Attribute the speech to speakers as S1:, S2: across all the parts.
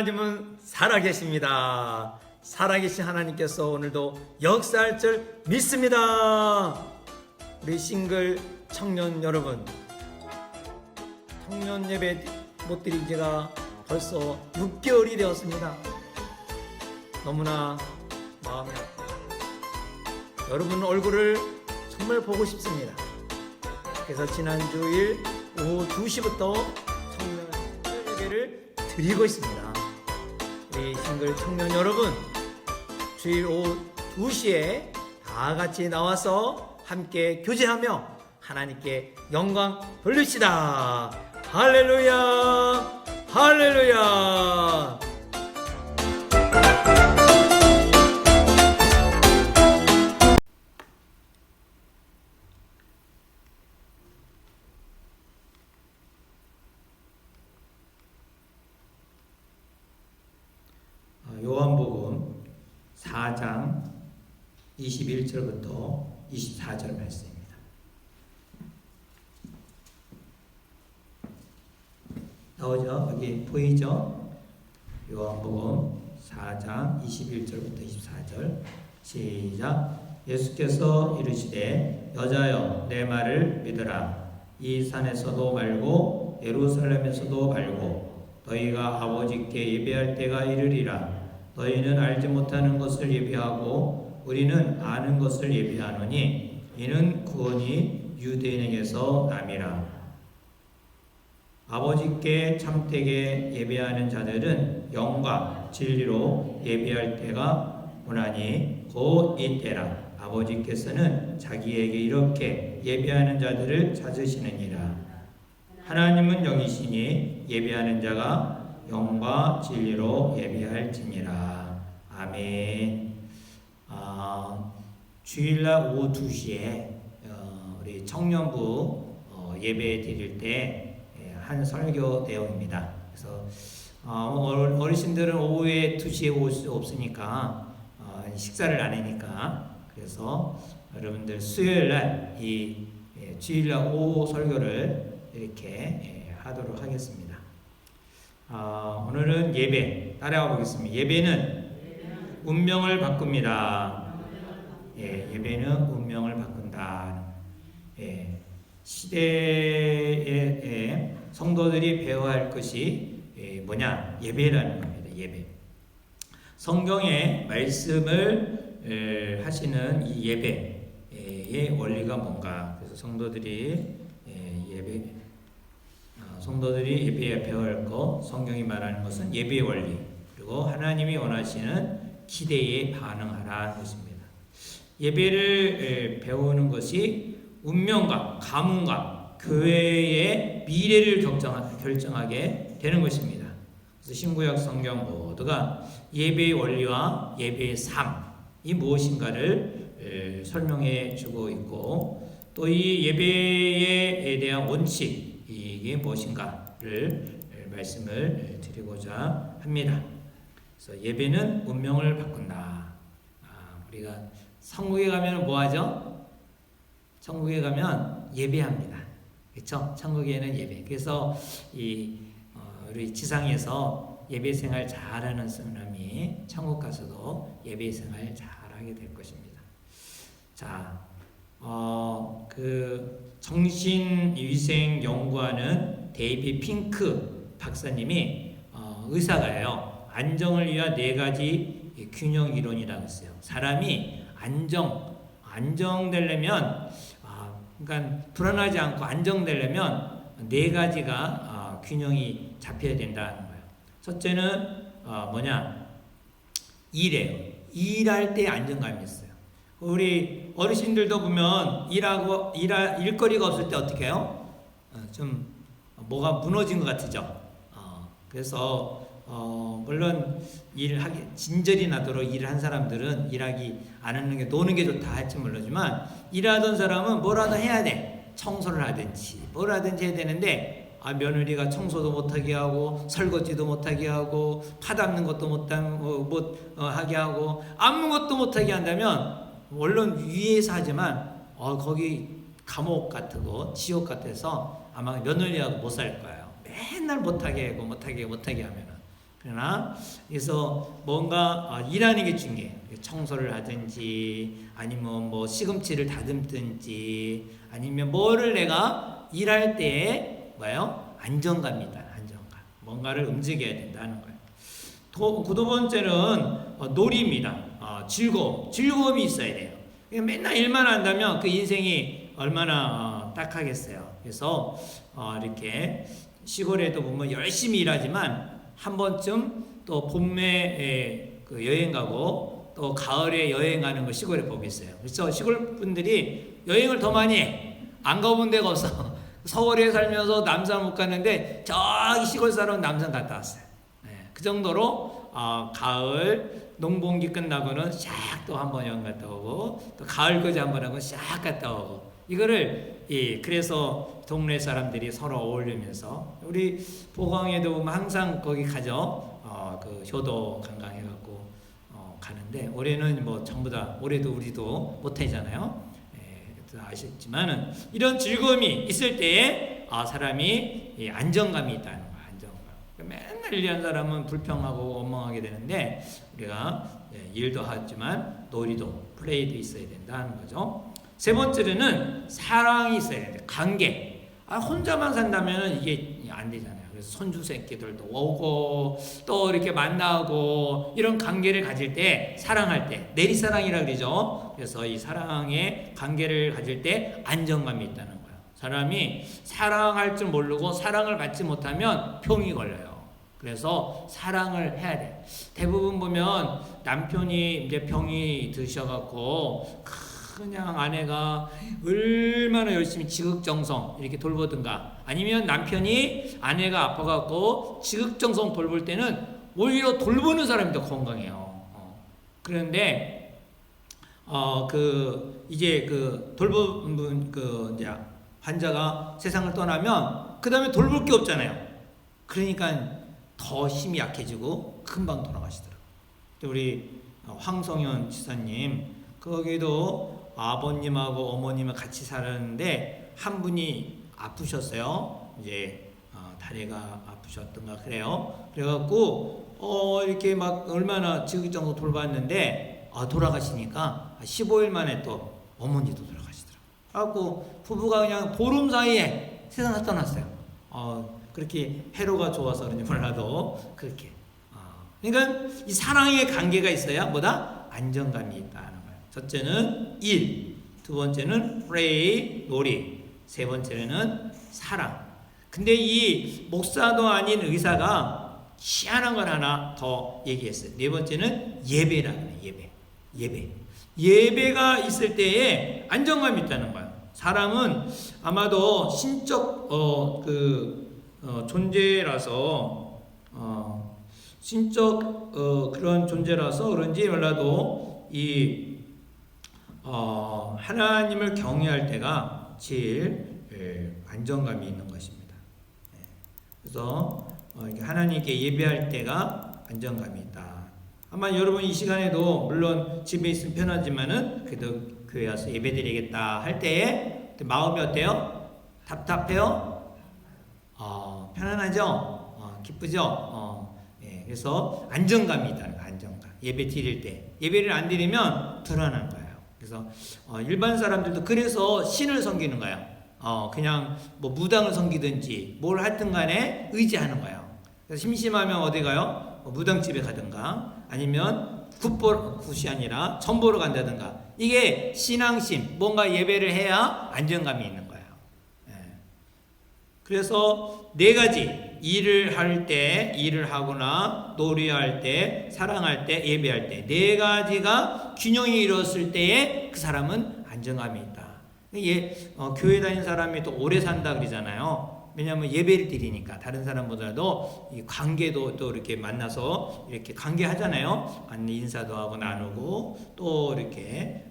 S1: 하나님은 살아계십니다. 살아계신 하나님께서 오늘도 역사할 줄 믿습니다. 우리 싱글 청년 여러분, 청년 예배 못 드린 지가 벌써 6개월이 되었습니다. 너무나 마음이 아프고 여러분 얼굴을 정말 보고 싶습니다. 그래서 지난 주일 오후 2시부터 청년 예배를 드리고 있습니다. 우리 싱글 청년 여러분, 주일 오후 2시에 다 같이 나와서 함께 교제하며 하나님께 영광 돌립시다. 할렐루야, 할렐루야. 요한복음 4장 21절부터 24절 말씀입니다. 나오죠? 여기 보이죠? 요한복음 4장 21절부터 24절 시작. 예수께서 이르시되 여자여 내 말을 믿으라. 이 산에서도 말고 예루살렘에서도 말고 너희가 아버지께 예배할 때가 이르리라. 너희는 알지 못하는 것을 예배하고 우리는 아는 것을 예배하노니 이는 구원이 유대인에게서 남이라. 아버지께 참되게 예배하는 자들은 영과 진리로 예배할 때가 오나니 곧 이때라. 아버지께서는 자기에게 이렇게 예배하는 자들을 찾으시느니라. 하나님은 영이시니 예배하는 자가 영과 진리로 예배할지니라. 아멘. 주일날 오후 2시에 우리 청년부 예배 드릴 때 한 설교 내용입니다. 그래서 어르신들은 오후에 2시에 올 수 없으니까 식사를 안 하니까, 그래서 여러분들 수요일날 이 주일날 오후 설교를 이렇게 하도록 하겠습니다. 오늘은 예배 따라가 보겠습니다. 예배는 운명을 바꿉니다. 예배는 운명을 바꾼다. 시대에 성도들이 배워야 할 것이 뭐냐? 예배라는 겁니다. 예배. 성경의 말씀을 하시는 이 예배의 원리가 뭔가? 그래서 성도들이 예배에 배워야 할 것, 성경이 말하는 것은 예배의 원리, 그리고 하나님이 원하시는 기대에 반응하라는 것입니다. 예배를 배우는 것이 운명과 가문과 교회의 미래를 결정하게 되는 것입니다. 그래서 신구약 성경 모두가 예배의 원리와 예배의 삶이 무엇인가를 설명해 주고 있고, 또 이 예배에 대한 원칙, 이게 무엇인가를 말씀을 드리고자 합니다. 그래서 예배는 운명을 바꾼다. 우리가 천국에 가면 뭐 하죠? 천국에 가면 예배합니다. 그렇죠? 천국에는 예배. 그래서 우리 지상에서 예배 생활 잘하는 사람이 천국 가서도 예배 생활 잘하게 될 것입니다. 자, 그 정신위생 연구하는 데이비 핑크 박사님이 의사가요, 안정을 위한 4가지 균형 이론이라고 했어요. 사람이 안정되려면, 그러니까 불안하지 않고 안정되려면 4가지가 균형이 잡혀야 된다는 거예요. 첫째는 뭐냐? 일해요. 일할 때 안정감이 있어요. 우리 어르신들도 보면 일거리가 없을 때 어떻게 해요? 좀 뭐가 무너진 것 같으죠. 그래서 물론 진절이 나도록 일을 한 사람들은 일하기 안 하는 게, 노는 게 좋다 할지 모르지만, 일하던 사람은 뭐라도 해야 돼. 청소를 하든지 뭘 하든지 해야 되는데, 며느리가 청소도 못하게 하고 설거지도 못하게 하고 파 담는 것도 못하게 하고 아무것도 못하게 한다면, 물론 위에서 하지만 거기 감옥 같고 지옥 같아서 아마 며느리하고 못 살 거예요. 맨날 못하게 하면은. 그러나 그래서 뭔가 일하는 게 중요해요. 청소를 하든지 아니면 뭐 시금치를 다듬든지 아니면 뭐를 내가 일할 때에 뭐예요? 안정감이 있다. 안정감. 뭔가를 움직여야 된다는 거예요. 두 번째는 놀이입니다. 즐거움이 있어야 돼요. 맨날 일만 한다면 그 인생이 얼마나 딱하겠어요. 그래서 이렇게 시골에도 보면 열심히 일하지만 한 번쯤 또 봄에 그 여행 가고 또 가을에 여행 가는 거 시골에 법이 있어요. 그래서 시골 분들이 여행을 더 많이 해. 안 가본 데가 없어. 서울에 살면서 남산 못 갔는데 저기 시골 사람 남산 갔다 왔어요. 그 정도로 가을 농번기 끝나고는 샥 또 한번 여행 갔다 오고 또 가을까지 한번 하고 샥 갔다 오고 이거를 그래서 동네 사람들이 서로 어울리면서 우리 보광에도 보면 항상 거기 가죠. 그 효도 관광 해갖고 가는데 올해는 뭐 전부 다 올해도 우리도 못 하잖아요. 아시지만은 이런 즐거움이 있을 때에 사람이 안정감이 있다는 거예요. 안정감. 맨날 일하는 사람은 불평하고 원망하게 되는데 우리가 일도 하지만 놀이도 플레이도 있어야 된다는 거죠. 세 번째는 사랑이 있어야 돼요. 관계. 혼자만 산다면 이게 안 되잖아요. 그래서 손주 새끼들도 오고 또 이렇게 만나고 이런 관계를 가질 때 사랑할 때 내리사랑이라 그러죠. 그래서 이 사랑의 관계를 가질 때 안정감이 있다는 거예요. 사람이 사랑할 줄 모르고 사랑을 받지 못하면 병이 걸려요. 그래서 사랑을 해야 돼. 대부분 보면 남편이 이제 병이 드셔갖고 그냥 아내가 얼마나 열심히 지극정성 이렇게 돌보든가 아니면 남편이 아내가 아파갖고 지극정성 돌볼 때는 오히려 돌보는 사람이 더 건강해요. 그런데 이제 돌보는 분 이제 환자가 세상을 떠나면 그 다음에 돌볼 게 없잖아요. 그러니까 더 힘이 약해지고 금방 돌아가시더라고요. 우리 황성현 지사님 거기도 아버님하고 어머님을 같이 살았는데 한 분이 아프셨어요. 이제 다리가 아프셨던가 그래요. 그래갖고 이렇게 막 얼마나 지극정성 돌봤는데 돌아가시니까 15일 만에 또 어머니도 돌아가시더라고요. 그래갖고 부부가 그냥 보름 사이에 세상을 떠났어요. 그렇게 해로가 좋아서 그런지 몰라도 그렇게. 그러니까 이 사랑의 관계가 있어야 뭐다? 안정감이 있다는 거예요. 첫째는 일, 두 번째는 play, 놀이, 세 번째는 사랑. 근데 이 목사도 아닌 의사가 희한한 걸 하나 더 얘기했어요. 네 번째는 예배라는 거예요. 예배가 있을 때에 안정감이 있다는 거예요. 사람은 아마도 신적 존재라서 신적 그런 존재라서 그런지 몰라도 이 하나님을 경외할 때가 제일 안정감이 있는 것입니다. 그래서 하나님께 예배할 때가 안정감이 있다. 아마 여러분 이 시간에도 물론 집에 있으면 편하지만은 그래도 교회 와서 예배드리겠다 할 때에 마음이 어때요? 답답해요? 편안하죠? 기쁘죠? 그래서 안정감이 있다는 거예요. 안정감. 예배 드릴 때. 예배를 안 드리면 불안한 거예요. 그래서 일반 사람들도 그래서 신을 섬기는 거예요. 그냥 뭐 무당을 섬기든지 뭘 하든 간에 의지하는 거예요. 그래서 심심하면 어디 가요? 무당집에 가든가 아니면 굿이 아니라 전보러 간다든가. 이게 신앙심, 뭔가 예배를 해야 안정감이 있는 거예요. 그래서 네 가지 일을 할 때, 일을 하거나 놀이할 때, 사랑할 때, 예배할 때 네 가지가 균형이 이루어졌을 때에 그 사람은 안정감이 있다. 교회 다니는 사람이 또 오래 산다 그러잖아요. 왜냐하면 예배를 드리니까 다른 사람보다도 이 관계도 또 이렇게 만나서 이렇게 관계하잖아요. 인사도 하고 나누고 또 이렇게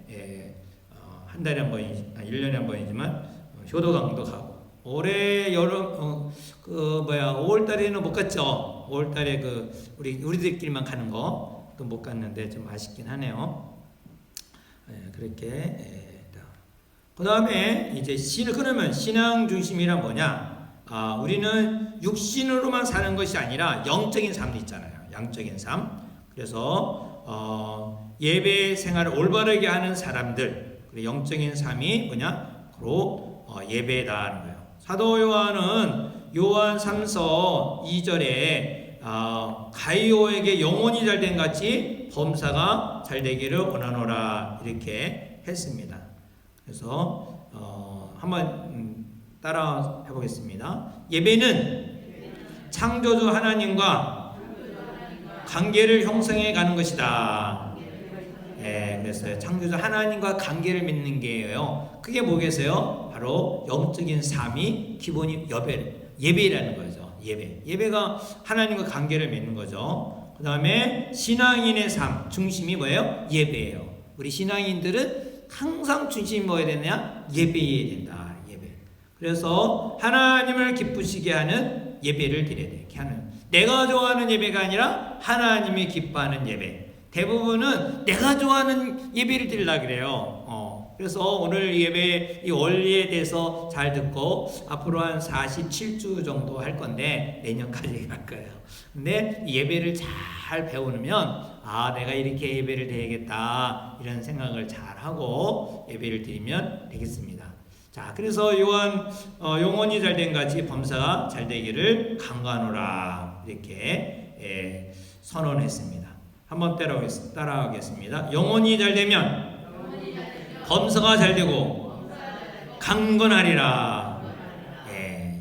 S1: 한 달에 한 번이지, 1년에 한 번이지만 효도강도 가고. 올해 여름 5월달에는 못 갔죠. 5월달에 우리들끼리만 가는 거 또 못 갔는데 좀 아쉽긴 하네요. 그렇게. 그 다음에 이제 그러면 신앙 중심이란 뭐냐? 우리는 육신으로만 사는 것이 아니라 영적인 삶도 있잖아요. 양적인 삶. 그래서 예배 생활을 올바르게 하는 사람들, 영적인 삶이 뭐냐? 바로 예배다는 거예요. 사도 요한은 요한 3서 2절에 가이오에게 영혼이 잘된 같이 범사가 잘되기를 원하노라 이렇게 했습니다. 그래서 한번 따라 해보겠습니다. 예배는 창조주 하나님과 관계를 형성해 가는 것이다. 네, 그래서 창조주 하나님과 관계를 맺는 게예요. 그게 뭐겠어요? 바로 영적인 삶이 기본이 예배라는 거죠. 예배가 하나님과 관계를 맺는 거죠. 그 다음에 신앙인의 삶 중심이 뭐예요? 예배예요. 우리 신앙인들은 항상 중심이 뭐야 되냐? 예배해야 된다. 예배. 그래서 하나님을 기쁘시게 하는 예배를 드려야 돼. 내가 좋아하는 예배가 아니라 하나님이 기뻐하는 예배. 대부분은 내가 좋아하는 예배를 드리려고 그래요. 그래서 오늘 예배 이 원리에 대해서 잘 듣고 앞으로 한 47주 정도 할 건데 내년까지 갈 거예요. 근데 예배를 잘 배우면 내가 이렇게 예배를 드려야겠다 이런 생각을 잘 하고 예배를 드리면 되겠습니다. 자, 그래서 요한 영혼이 잘된 같이 범사가 잘되기를 간구하노라 이렇게 선언했습니다. 한번 따라하겠습니다. 영혼이 잘되면 범사가 잘되고 강건하리라.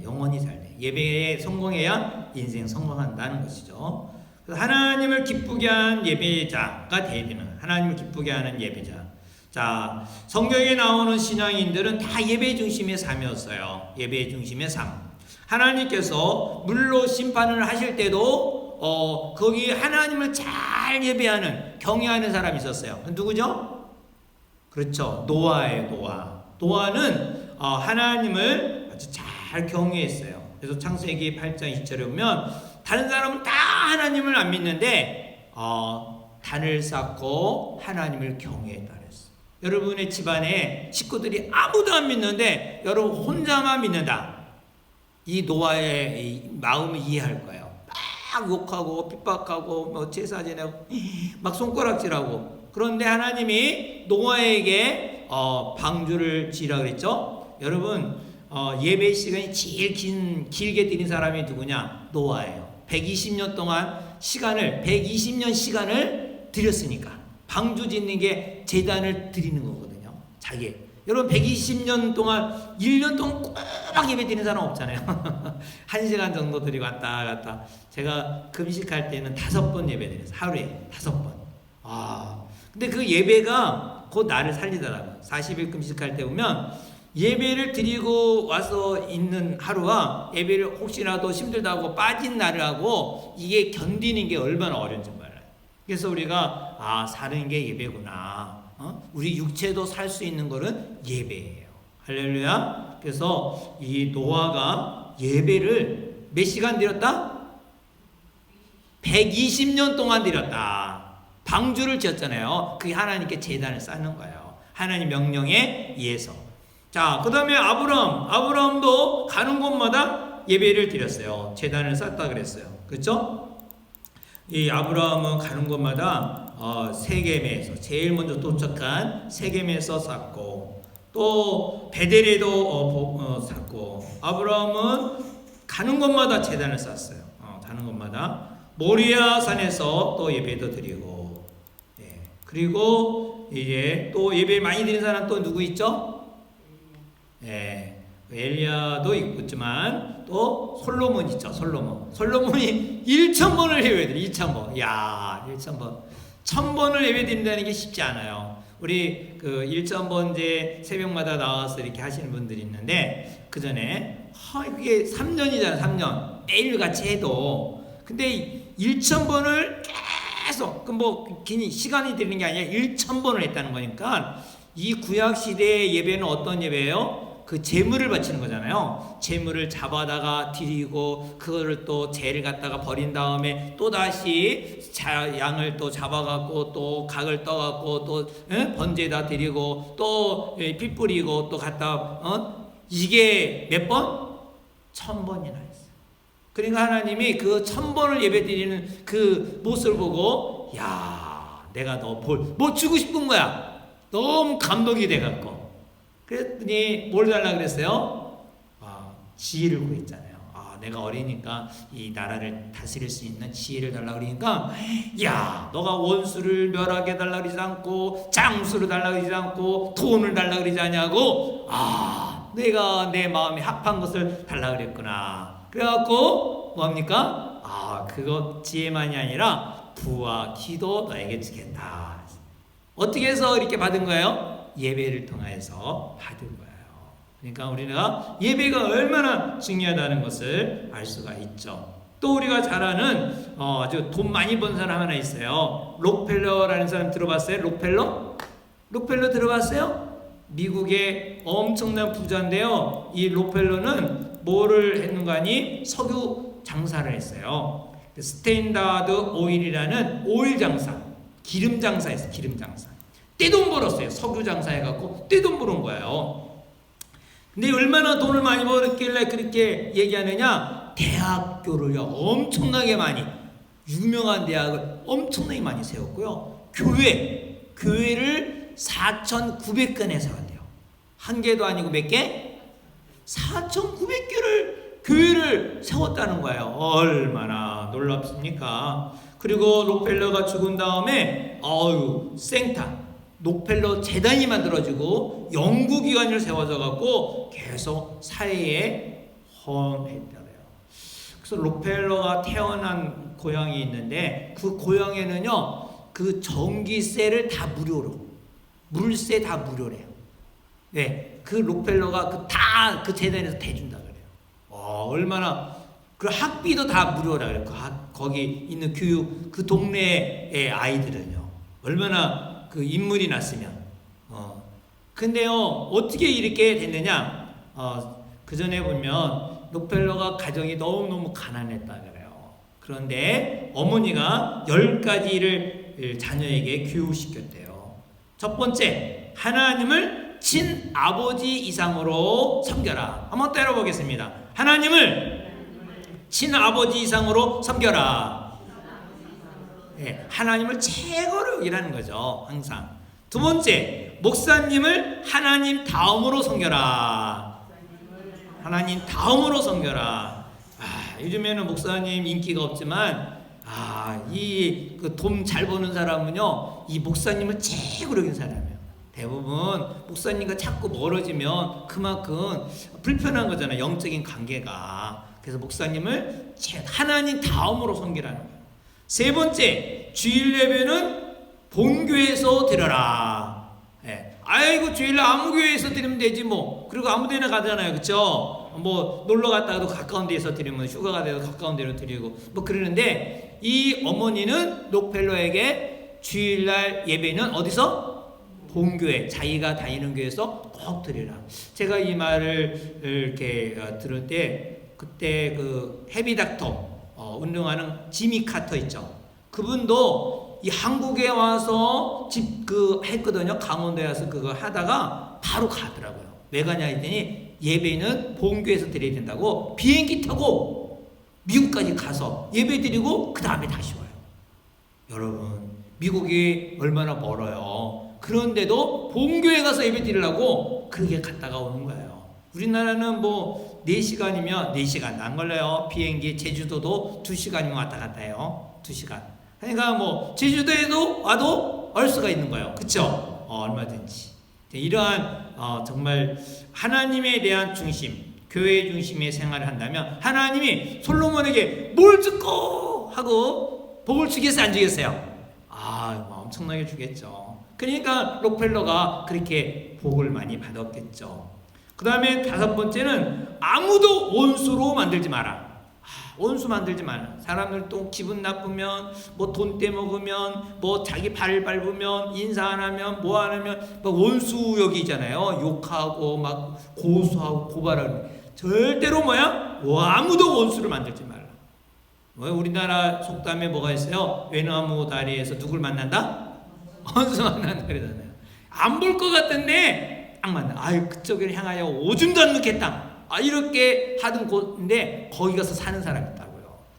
S1: 영혼이 잘돼. 예배에 성공해야 인생 성공한다는 것이죠. 그래서 하나님을 기쁘게 하는 예배자가 되야 되는, 하나님을 기쁘게 하는 예배자. 자, 성경에 나오는 신앙인들은 다 예배 중심의 삶이었어요. 예배 중심의 삶. 하나님께서 물로 심판을 하실 때도 거기 하나님을 잘 예배하는, 경외하는 사람이 있었어요. 누구죠? 그렇죠. 노아예요. 노아는 하나님을 아주 잘 경외했어요. 그래서 창세기 8장 20절에 보면 다른 사람은 다 하나님을 안 믿는데 단을 쌓고 하나님을 경외했다 그랬어요. 여러분의 집안에 식구들이 아무도 안 믿는데 여러분 혼자만 믿는다. 이 노아의 이 마음을 이해할 거예요. 막 욕하고 핍박하고 제사 지내고 막 손가락질하고. 그런데 하나님이 노아에게 방주를 지으라 그랬죠. 여러분 예배 시간이 제일 길게 드린 사람이 누구냐? 노아예요. 120년 동안 120년 시간을 드렸으니까 방주 짓는 게 제단을 드리는 거거든요. 자기. 여러분 120년 동안 1년 동안 꼬박 예배 드리는 사람 없잖아요. 1시간 정도 드리고 왔다 갔다. 제가 금식할 때는 5번 예배 드렸어요. 하루에 5번. 근데 그 예배가 곧 나를 살리더라고요. 40일 금식할 때 보면 예배를 드리고 와서 있는 하루와 예배를 혹시라도 힘들다고 빠진 날을 하고 이게 견디는 게 얼마나 어려운지 몰라요. 그래서 우리가 사는 게 예배구나. 우리 육체도 살 수 있는 거는 예배예요. 할렐루야. 그래서 이 노아가 예배를 몇 시간 드렸다? 120년 동안 드렸다. 방주를 지었잖아요. 그게 하나님께 제단을 쌓는 거예요. 하나님 명령에 의해서. 자, 그 다음에 아브라함도 가는 곳마다 예배를 드렸어요. 제단을 쌓다 그랬어요. 그렇죠? 이 아브라함은 가는 곳마다 세겜에서 제일 먼저 도착한 세겜에서 쌓고 또 베델에도 쌓고 아브라함은 가는 곳마다 제단을 쌓았어요. 가는 곳마다 모리아 산에서 또 예배도 드리고 그리고 이제 또 예배 많이 드리는 사람 또 누구 있죠? 엘리야도 있지만 또 솔로몬 있죠. 솔로몬이 1000번을 예배드려요. 1000번. 야, 1000번. 1000번을 예배드린다는 게 쉽지 않아요. 우리 그 1000번 이제 새벽마다 나와서 이렇게 하시는 분들이 있는데 그 전에 그게 3년이잖아요. 3년. 매일같이 해도. 근데 1000번을 계속 긴 시간이 드리는 게 아니라 1000번을 했다는 거니까 이 구약 시대의 예배는 어떤 예배예요? 그 제물을 바치는 거잖아요. 제물을 잡아다가 드리고 그거를 또 재를 갖다가 버린 다음에 또 다시 양을 또 잡아갖고 또 각을 떠갖고 또 번제에다 드리고 또 피 뿌리고 또 갖다 이게 몇 번? 1000번이나 했어요. 그러니까 하나님이 그 1000번을 예배드리는 그 모습을 보고 야, 내가 너 뭐 주고 싶은 거야. 너무 감동이 돼갖고 그랬더니 뭘 달라 그랬어요? 지혜를 구했잖아요. 내가 어리니까 이 나라를 다스릴 수 있는 지혜를 달라 그러니까 야, 너가 원수를 멸하게 달라 그러지 않고 장수를 달라 그러지 않고 돈을 달라 그러지 않냐고 내가 내 마음에 합한 것을 달라 그랬구나. 그래갖고 뭡니까? 그거 지혜만이 아니라 부와 기도 너에게 주겠다. 어떻게 해서 이렇게 받은 거예요? 예배를 통해서 받은 거예요. 그러니까 우리가 예배가 얼마나 중요하다는 것을 알 수가 있죠. 또 우리가 잘 아는 아주 돈 많이 번 사람 하나 있어요. 록펠러라는 사람 들어봤어요? 록펠러 들어봤어요? 미국의 엄청난 부자인데요. 이 록펠러는 뭐를 했는가 하니 석유 장사를 했어요. 스탠다드 오일이라는 오일 장사, 기름 장사했어요. 기름 장사. 떼돈 벌었어요. 석유 장사해갖고 떼돈 버는 거예요. 근데 얼마나 돈을 많이 벌었길래 그렇게 얘기하느냐? 대학교를요 엄청나게 많이, 유명한 대학을 엄청나게 많이 세웠고요. 교회를 4,900개나 세웠대요. 한 개도 아니고 몇 개? 4,900개를 교회를 세웠다는 거예요. 얼마나 놀랍습니까? 그리고 록펠러가 죽은 다음에 생타 록펠러 재단이 만들어지고 연구기관을 세워져 갖고 계속 사회에 헌했더래요. 그래서 록펠러가 태어난 고향이 있는데 그 고향에는요 그 전기세를 다 무료로, 물세 다 무료래요. 네, 그 록펠러가 그 재단에서 대준다 그래요. 얼마나 그 학비도 다 무료라 그래요. 거기 있는 교육 그 동네의 아이들은요 얼마나 그 인물이 났으면. 근데요 어떻게 이렇게 됐느냐? 그 전에 보면 록펠러가 가정이 너무너무 가난했다 그래요. 그런데 어머니가 10가지를 자녀에게 교육시켰대요. 첫 번째, 하나님을 친아버지 이상으로 섬겨라. 한번 때려보겠습니다. 하나님을 친아버지 이상으로 섬겨라. 네, 하나님을 최고로 여기라는 거죠. 항상. 두 번째, 목사님을 하나님 다음으로 섬겨라. 하나님 다음으로 섬겨라. 요즘에는 목사님 인기가 없지만 이 돈 잘 버는 사람은요 이 목사님을 최고로 여기는 사람이에요. 대부분 목사님과 자꾸 멀어지면 그만큼 불편한 거잖아요. 영적인 관계가. 그래서 목사님을 하나님 다음으로 섬기라는 거예요. 세 번째, 주일 예배는 본교회에서 드려라. 아이고 주일 아무 교회에서 드리면 되지 뭐. 그리고 아무 데나 가잖아요. 그쵸? 뭐 놀러 갔다가도 가까운 데에서 드리면, 휴가가 돼도 가까운 데로 드리고 뭐 그러는데 이 어머니는 록펠러에게 주일날 예배는 어디서? 본교회, 자기가 다니는 교회에서 꼭 드리라. 제가 이 말을 이렇게 들을 때 그때 그 헤비닥터 운동하는 지미 카터 있죠. 그분도 이 한국에 와서 했거든요. 강원도에 와서 그거 하다가 바로 가더라고요. 왜 가냐 했더니 예배는 본교에서 드려야 된다고 비행기 타고 미국까지 가서 예배 드리고 그 다음에 다시 와요. 여러분, 미국이 얼마나 멀어요. 그런데도 본교에 가서 예배 드리려고 그렇게 갔다가 오는 거예요. 우리나라는 뭐 4시간이면 4시간 안 걸려요. 비행기 제주도도 2시간이면 왔다 갔다 해요. 2시간. 그러니까 뭐 제주도에도 와도 올 수가 있는 거예요. 그쵸? 얼마든지. 이러한 정말 하나님에 대한 중심, 교회 중심의 생활을 한다면 하나님이 솔로몬에게 뭘 듣고 하고 복을 주겠어요? 안 주겠어요? 엄청나게 주겠죠. 그러니까 록펠러가 그렇게 복을 많이 받았겠죠. 그 다음에 5번째는 아무도 원수로 만들지 마라. 원수 만들지 마라. 사람들 또 기분 나쁘면, 뭐 돈 떼먹으면, 뭐 자기 발 밟으면, 인사 안 하면, 뭐 안 하면 막 원수역이잖아요. 욕하고 막 고소하고 고발하고. 절대로 아무도 원수를 만들지 마라. 우리나라 속담에 뭐가 있어요? 외나무 다리에서 누굴 만난다? 원수 만난다 그러잖아요. 안 볼 것 같은데 딱 만나. 그쪽을 향하여 오줌도 안 넣겠다. 이렇게 하던 곳인데 거기 가서 사는 사람이 있다고요.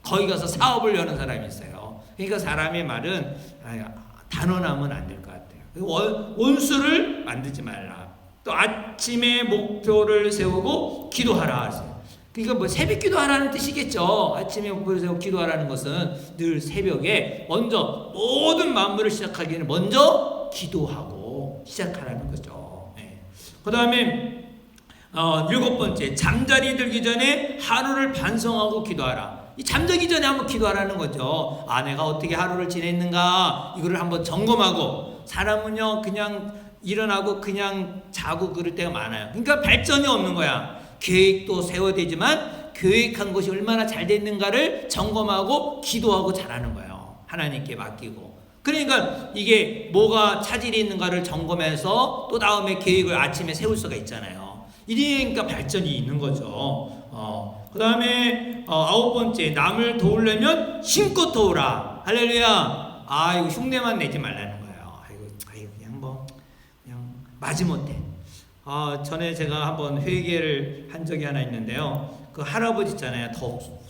S1: 거기 가서 사업을 여는 사람이 있어요. 그러니까 사람의 말은 단언하면 안 될 것 같아요. 원수를 만들지 말라. 또 아침에 목표를 세우고 기도하라 하세요. 그러니까 뭐 새벽 기도하라는 뜻이겠죠. 아침에 목표를 세우고 기도하라는 것은 늘 새벽에 먼저 모든 만물을 시작하기에는 먼저 기도하고 시작하라는 거죠. 네. 그 다음에 7번째, 잠자리 들기 전에 하루를 반성하고 기도하라. 이 잠자기 전에 한번 기도하라는 거죠. 내가 어떻게 하루를 지냈는가 이거를 한번 점검하고. 사람은요 그냥 일어나고 그냥 자고 그럴 때가 많아요. 그러니까 발전이 없는 거야. 계획도 세워야 되지만 계획한 것이 얼마나 잘 됐는가를 점검하고 기도하고 잘하는 거예요. 하나님께 맡기고. 그러니까 이게 뭐가 차질이 있는가를 점검해서 또 다음에 계획을 아침에 세울 수가 있잖아요. 이러니까 발전이 있는 거죠. 그 다음에 9번째, 남을 도우려면 힘껏 도우라. 할렐루야. 이거 흉내만 내지 말라는 거예요. 그냥 마지못해. 전에 제가 한번 회개를 한 적이 하나 있는데요. 그 할아버지 있잖아요.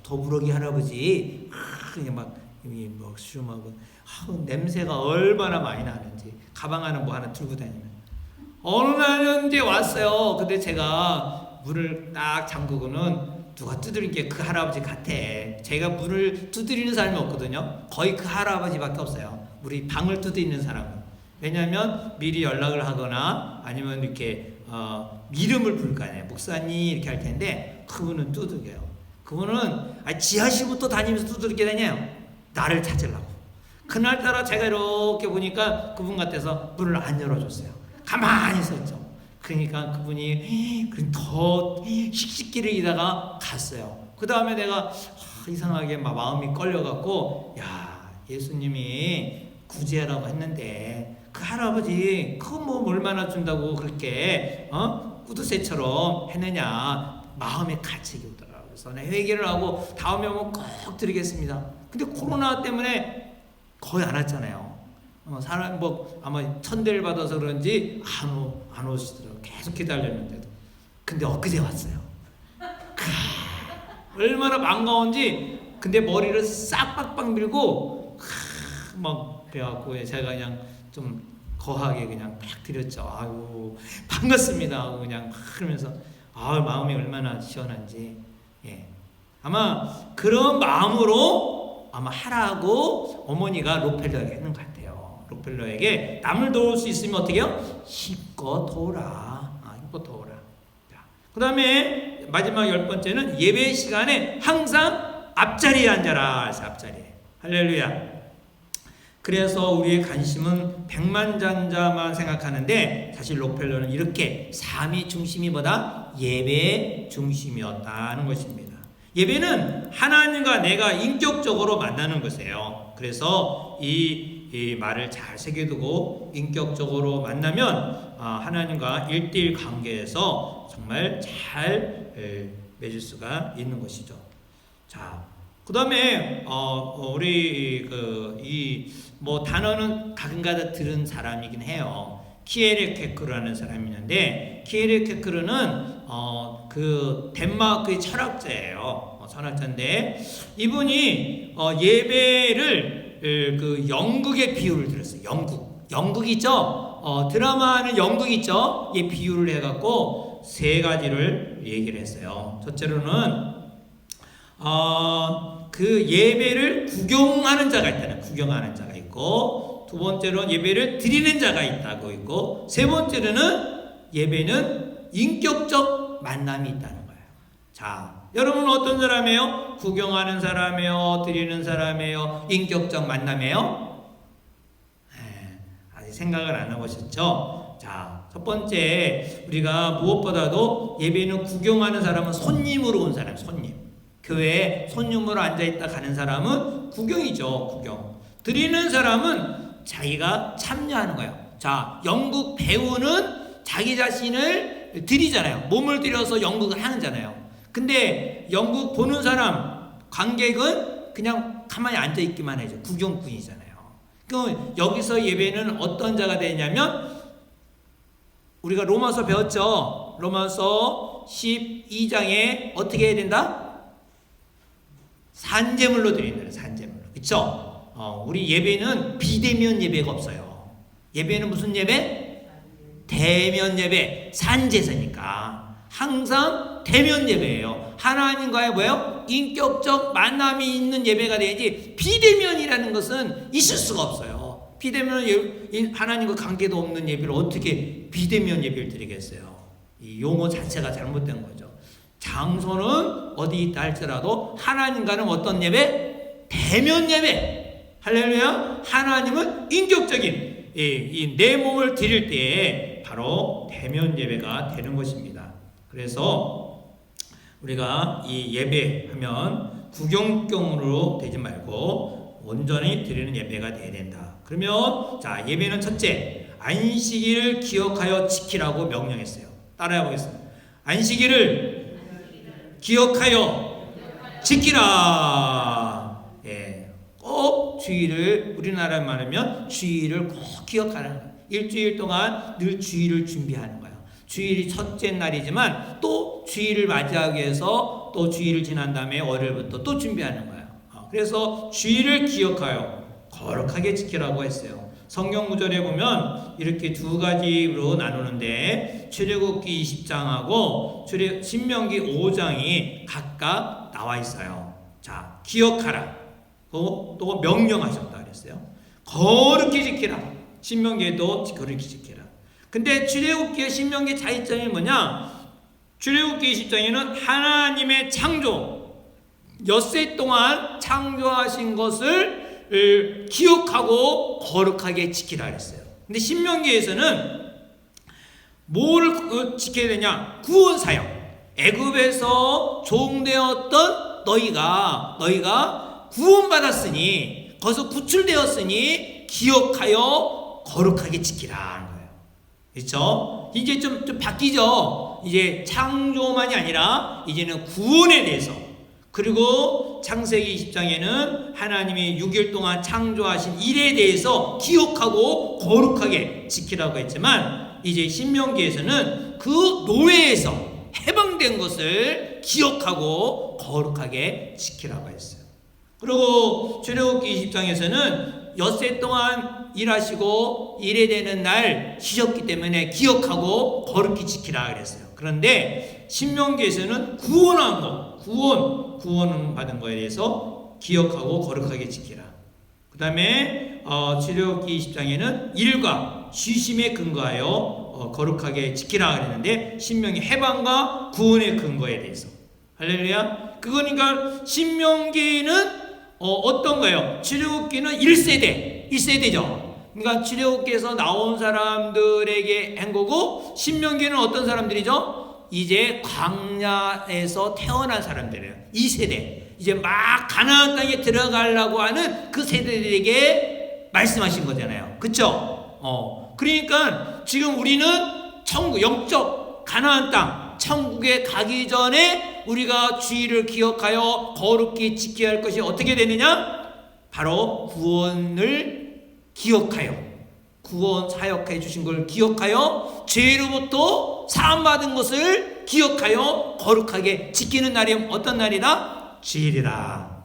S1: 더부러기 할아버지. 그냥 막 시름하고 냄새가 얼마나 많이 나는지. 가방 하나 뭐 하나 들고 다니면. 어느 날 이제 왔어요. 근데 제가 문을 딱 잠그고는 누가 두드린 게 그 할아버지 같아. 제가 문을 두드리는 사람이 없거든요. 거의 그 할아버지밖에 없어요. 우리 방을 두드리는 사람은. 왜냐하면 미리 연락을 하거나 아니면 이렇게 이름을 부를 거 아니에요. 목사님 이렇게 할 텐데 그분은 두들겨요. 그분은 지하실부터 다니면서 두들겨 다녀요. 나를 찾으려고. 그날따라 제가 이렇게 보니까 그분 같아서 문을 안 열어줬어요. 가만히 있었죠. 그러니까 그분이 더 씩씩거리다가 갔어요. 그 다음에 내가 이상하게 막 마음이 걸려갖고 예수님이 구제하라고 했는데 그 할아버지 그거 뭐 얼마나 준다고 그렇게 꾸드새처럼 했느냐 마음에 가책이 오더라고요. 그래서 내가 회개를 하고 다음에 오면 꼭 드리겠습니다. 근데 코로나 때문에 거의 안 왔잖아요. 사람 아마 천대를 받아서 그런지 안 오시더라고요. 계속 기다렸는데도. 근데 엊그제 왔어요. 얼마나 반가운지. 근데 머리를 싹 빡빡 밀고 막 그래갖고 제가 그냥 좀 거하게 그냥 딱 드렸죠. 아유 반갑습니다 하고 그냥 그러면서 마음이 얼마나 시원한지. 아마 그런 마음으로 아마 하라고 어머니가 록펠러에게 했는 것 같아요. 록펠러에게 남을 도울 수 있으면 어떻게 해요? 힘껏 도우라. 힘껏 도우라. 그 다음에 마지막 10번째는 예배 시간에 항상 앞자리에 앉아라. 앞자리에. 할렐루야. 그래서 우리의 관심은 백만장자만 생각하는데 사실 록펠러는 이렇게 삶의 중심이 뭐다? 예배의 중심이었다는 것입니다. 예배는 하나님과 내가 인격적으로 만나는 것이에요. 그래서 이 말을 잘 새겨두고 인격적으로 만나면 하나님과 1:1 관계에서 정말 잘 맺을 수가 있는 것이죠. 자, 그 다음에 우리 단어는 가끔가다 들은 사람이긴 해요. 키에르케르크라는 사람이 있는데 키에르케르크는 그 덴마크의 철학자예요. 철학자인데 이분이 예배를 그 영국의 비유를 들었어요. 영국 있죠? 드라마는 영국 있죠? 이 비유를 해갖고 3가지를 얘기를 했어요. 첫째로는 그 예배를 구경하는 자가 있다는 구경하는 자가 있고, 두 번째로는 예배를 드리는 자가 있다고 있고, 세 번째로는 예배는 인격적 만남이 있다는 거예요. 자, 여러분은 어떤 사람이에요? 구경하는 사람이에요? 드리는 사람이에요? 인격적 만남이에요? 아직 생각을 안 해보셨죠? 자, 첫 번째, 우리가 무엇보다도 예배는 구경하는 사람은 손님으로 온 사람, 손님. 교회에 손님으로 앉아있다 가는 사람은 구경이죠, 구경. 드리는 사람은 자기가 참여하는 거예요. 자, 연극 배우는 자기 자신을 드리잖아요. 몸을 들여서 연극을 하는잖아요. 근데 연극 보는 사람, 관객은 그냥 가만히 앉아있기만 해죠. 구경꾼이잖아요. 그럼 여기서 예배는 어떤 자가 되냐면, 우리가 로마서 배웠죠? 로마서 12장에 어떻게 해야 된다? 산제물로 드린다. 산제물로. 그쵸? 우리 예배는 비대면 예배가 없어요. 예배는 무슨 예배? 대면 예배. 산제사니까 항상 대면 예배예요. 하나님과의 뭐예요? 인격적 만남이 있는 예배가 돼야지, 비대면이라는 것은 있을 수가 없어요. 비대면 하나님과 관계도 없는 예배를 어떻게 비대면 예배를 드리겠어요? 이 용어 자체가 잘못된 거죠. 장소는 어디 있다 할지라도 하나님과는 어떤 예배? 대면 예배. 할렐루야. 하나님은 인격적인 내 몸을 드릴 때에 바로 대면 예배가 되는 것입니다. 그래서 우리가 이 예배하면 구경경으로 되지 말고 온전히 드리는 예배가 돼야 된다. 그러면 자, 예배는 첫째, 안식일을 기억하여 지키라고 명령했어요. 따라해 보겠습니다. 안식일을 기억하여 지키라. 예, 꼭 주일을, 우리나라 말하면 주일을 꼭 기억하는 거예요. 일주일 동안 늘 주일을 준비하는 거예요. 주일이 첫째 날이지만 또 주일을 맞이하기 위해서 또 주일을 지난 다음에 월요일부터 또 준비하는 거예요. 그래서 주일을 기억하여 거룩하게 지키라고 했어요. 성경 구절에 보면 이렇게 두 가지로 나누는데 출애굽기 20장하고 신명기 5장이 각각 나와 있어요. 자, 기억하라. 또 명령하셨다 그랬어요. 거룩히 지키라. 신명기에도 거룩히 지키라. 근데 출애굽기와 신명기 차이점이 뭐냐? 출애굽기 20장에는 하나님의 창조, 엿새 동안 창조하신 것을 기억하고 거룩하게 지키라 그랬어요. 근데 신명기에서는 뭘 지켜야 되냐? 구원 사역. 애굽에서 종되었던 너희가 구원받았으니, 거기서 구출되었으니 기억하여 거룩하게 지키라. 그렇죠? 이제 좀 바뀌죠. 이제 창조만이 아니라 이제는 구원에 대해서, 그리고 창세기 20장에는 하나님이 6일 동안 창조하신 일에 대해서 기억하고 거룩하게 지키라고 했지만, 이제 신명기에서는 그 노예에서 해방된 것을 기억하고 거룩하게 지키라고 했어요. 그리고 출애굽기 20장에서는 엿새 동안 일하시고 일에 되는 날 쉬셨기 때문에 기억하고 거룩히 지키라 그랬어요. 그런데 신명기에서는 구원한 것, 구원 받은 거에 대해서 기억하고 거룩하게 지키라. 그 다음에 출애굽기 20장에는 일과 쉬심에 근거하여 거룩하게 지키라 그랬는데, 신명기 해방과 구원의 근거에 대해서. 할렐루야. 그거니까 신명기는 어떤 거예요? 출애굽기는 1세대죠. 그러니까 출애굽기에서 나온 사람들에게 한 거고, 신명기는 어떤 사람들이죠? 이제 광야에서 태어난 사람들이에요. 2세대. 이제 막 가나안 땅에 들어가려고 하는 그 세대들에게 말씀하신 거잖아요. 그렇죠? 그러니까 지금 우리는 천국, 영적 가나안 땅, 천국에 가기 전에 우리가 주의를 기억하여 거룩히 지켜야 할 것이 어떻게 되느냐? 바로 구원을 기억하여, 구원 사역해 주신 걸 기억하여 죄로부터 사함받은 것을 기억하여 거룩하게 지키는 날이 어떤 날이다? 주일이라.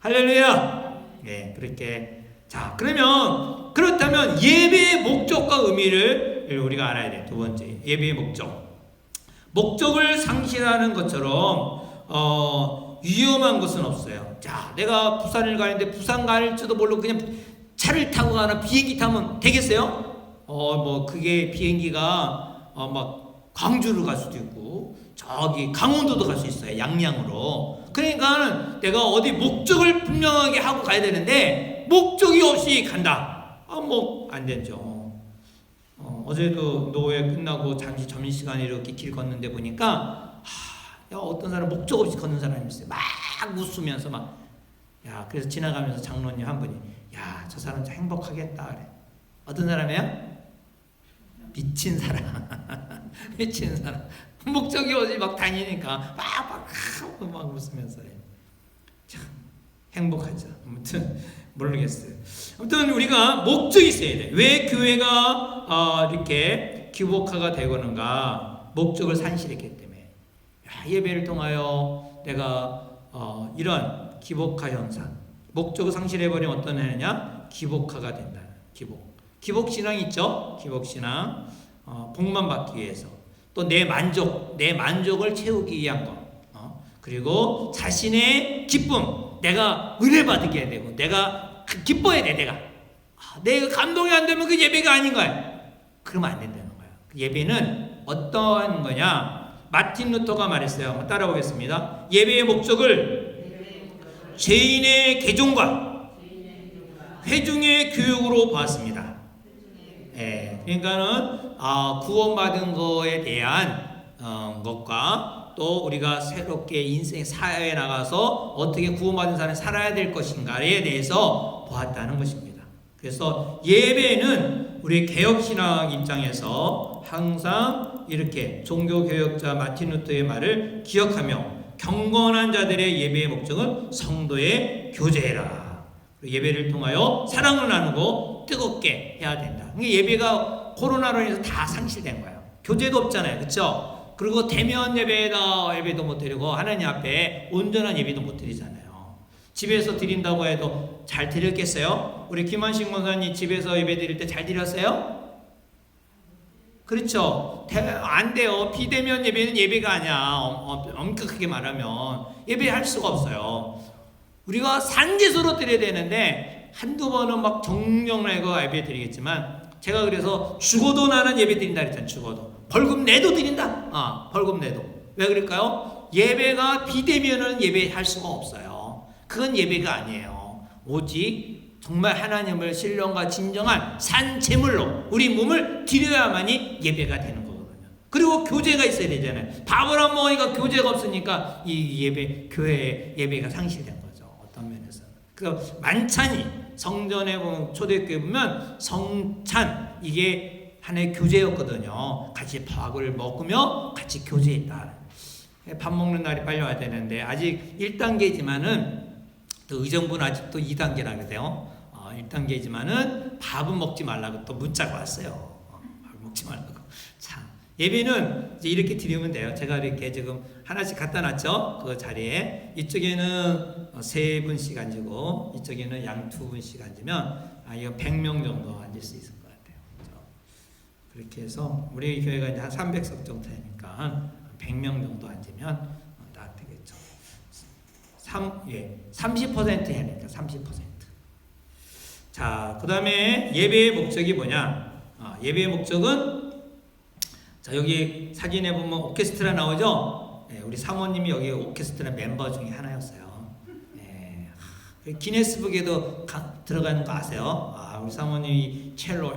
S1: 할렐루야. 네, 그렇게. 자, 그렇다면 예배의 목적과 의미를 우리가 알아야 돼. 두 번째, 예배의 목적을 상실하는 것처럼 위험한 것은 없어요. 자, 내가 부산을 가는데 부산 갈지도 모르고 그냥 차를 타고 가나 비행기 타면 되겠어요? 그게 비행기가 막 광주로 갈 수도 있고 저기 강원도도 갈 수 있어요. 양양으로. 그러니까 내가 어디 목적을 분명하게 하고 가야 되는데 목적이 없이 간다. 안 되죠. 어제도 노예 끝나고 잠시 점심시간에 이렇게 길 걷는데 보니까 어떤 사람 목적 없이 걷는 사람이 있어요. 막 웃으면서 그래서 지나가면서 장로님 한 분이 저 사람 좀 행복하겠다 그래. 어떤 사람이에요? 미친 사람. 미친 사람. 목적이 없이 막 다니니까 막 웃으면서 참 행복하죠. 아무튼 모르겠어요. 아무튼 우리가 목적이 있어야 돼. 왜 교회가 이렇게 기복화가 되고는가? 목적을 산실했기 때문에. 예배를 통하여 내가 이런 기복화 현상. 목적을 상실해버리면 어떤 애냐? 기복화가 된다. 기복신앙 있죠? 기복신앙. 복만 받기 위해서. 또 내 만족을 채우기 위한 거. 그리고 자신의 기쁨. 내가 은혜 받게 되고, 내가 기뻐야 돼, 내가 감동이 안 되면 그 예배가 아닌 거야. 그러면 안 된다는 거야. 예배는 어떠한 거냐? 마틴 루터가 말했어요. 한번 따라오겠습니다. 예배의 목적을 죄인의 개종과 회중의 교육으로 보았습니다. 그러니까는 구원받은 거에 대한 것과 또 우리가 새롭게 인생 사회에 나가서 어떻게 구원받은 사람이 살아야 될 것인가에 대해서 보았다는 것입니다. 그래서 예배는 우리 개혁신학 입장에서 항상 이렇게 종교개혁자 마틴 루터의 말을 기억하며 경건한 자들의 예배의 목적은 성도의 교제라. 예배를 통하여 사랑을 나누고 뜨겁게 해야 된다. 예배가 코로나로 인해서 다 상실된 거예요. 교제도 없잖아요. 그렇죠? 그리고 대면 예배도 못 드리고 하나님 앞에 온전한 예배도 못 드리잖아요. 집에서 드린다고 해도 잘 드렸겠어요? 우리 김한식 목사님 집에서 예배 드릴 때 잘 드렸어요? 그렇죠? 안 돼요. 비대면 예배는 예배가 아니야. 엄격하게 말하면 예배할 수가 없어요. 우리가 산지수로 드려야 되는데 한두 번은 막 정령내고 예배 드리겠지만, 제가 그래서 죽어도 나는 예배 드린다 그랬잖아요. 죽어도 벌금 내도 드린다. 벌금 내도. 왜 그럴까요? 예배가 비대면은 예배할 수가 없어요. 그건 예배가 아니에요. 오직 정말 하나님을 신령과 진정한 산 제물로 우리 몸을 드려야만이 예배가 되는 거거든요. 그리고 교제가 있어야 되잖아요. 밥을 안 먹으니까 교제가 없으니까 이 교회의 예배가 상실된 거죠. 어떤 면에서. 그래서 만찬이 성전에 보면 초대교회 보면 성찬, 이게 하나의 교제였거든요. 같이 밥을 먹으며 같이 교제했다. 밥 먹는 날이 빨리 와야 되는데 아직 1단계지만은 또 의정부는 아직도 2단계라 그래요. 1단계지만은 밥은 먹지 말라고 또 문자가 왔어요. 밥 먹지 말라고. 참, 예배는 이제 이렇게 드리면 돼요. 제가 이렇게 지금 하나씩 갖다 놨죠. 그 자리에. 이쪽에는 3분씩 앉고 이쪽에는 양 2분씩 앉으면 이거 100명 정도 앉을 수 있을 것 같아요. 그렇죠? 그렇게 해서 우리 교회가 이제 한 300석 정도 되니까 100명 정도 앉으면 딱 되겠죠. 30% 해야 되니까 30%. 자, 그 다음에 예배의 목적이 뭐냐? 예배의 목적은, 자, 여기 사진에 보면 오케스트라 나오죠? 우리 사모님이 여기 오케스트라 멤버 중에 하나였어요. 기네스북에도 들어가는 거 아세요? 우리 사모님이 첼로,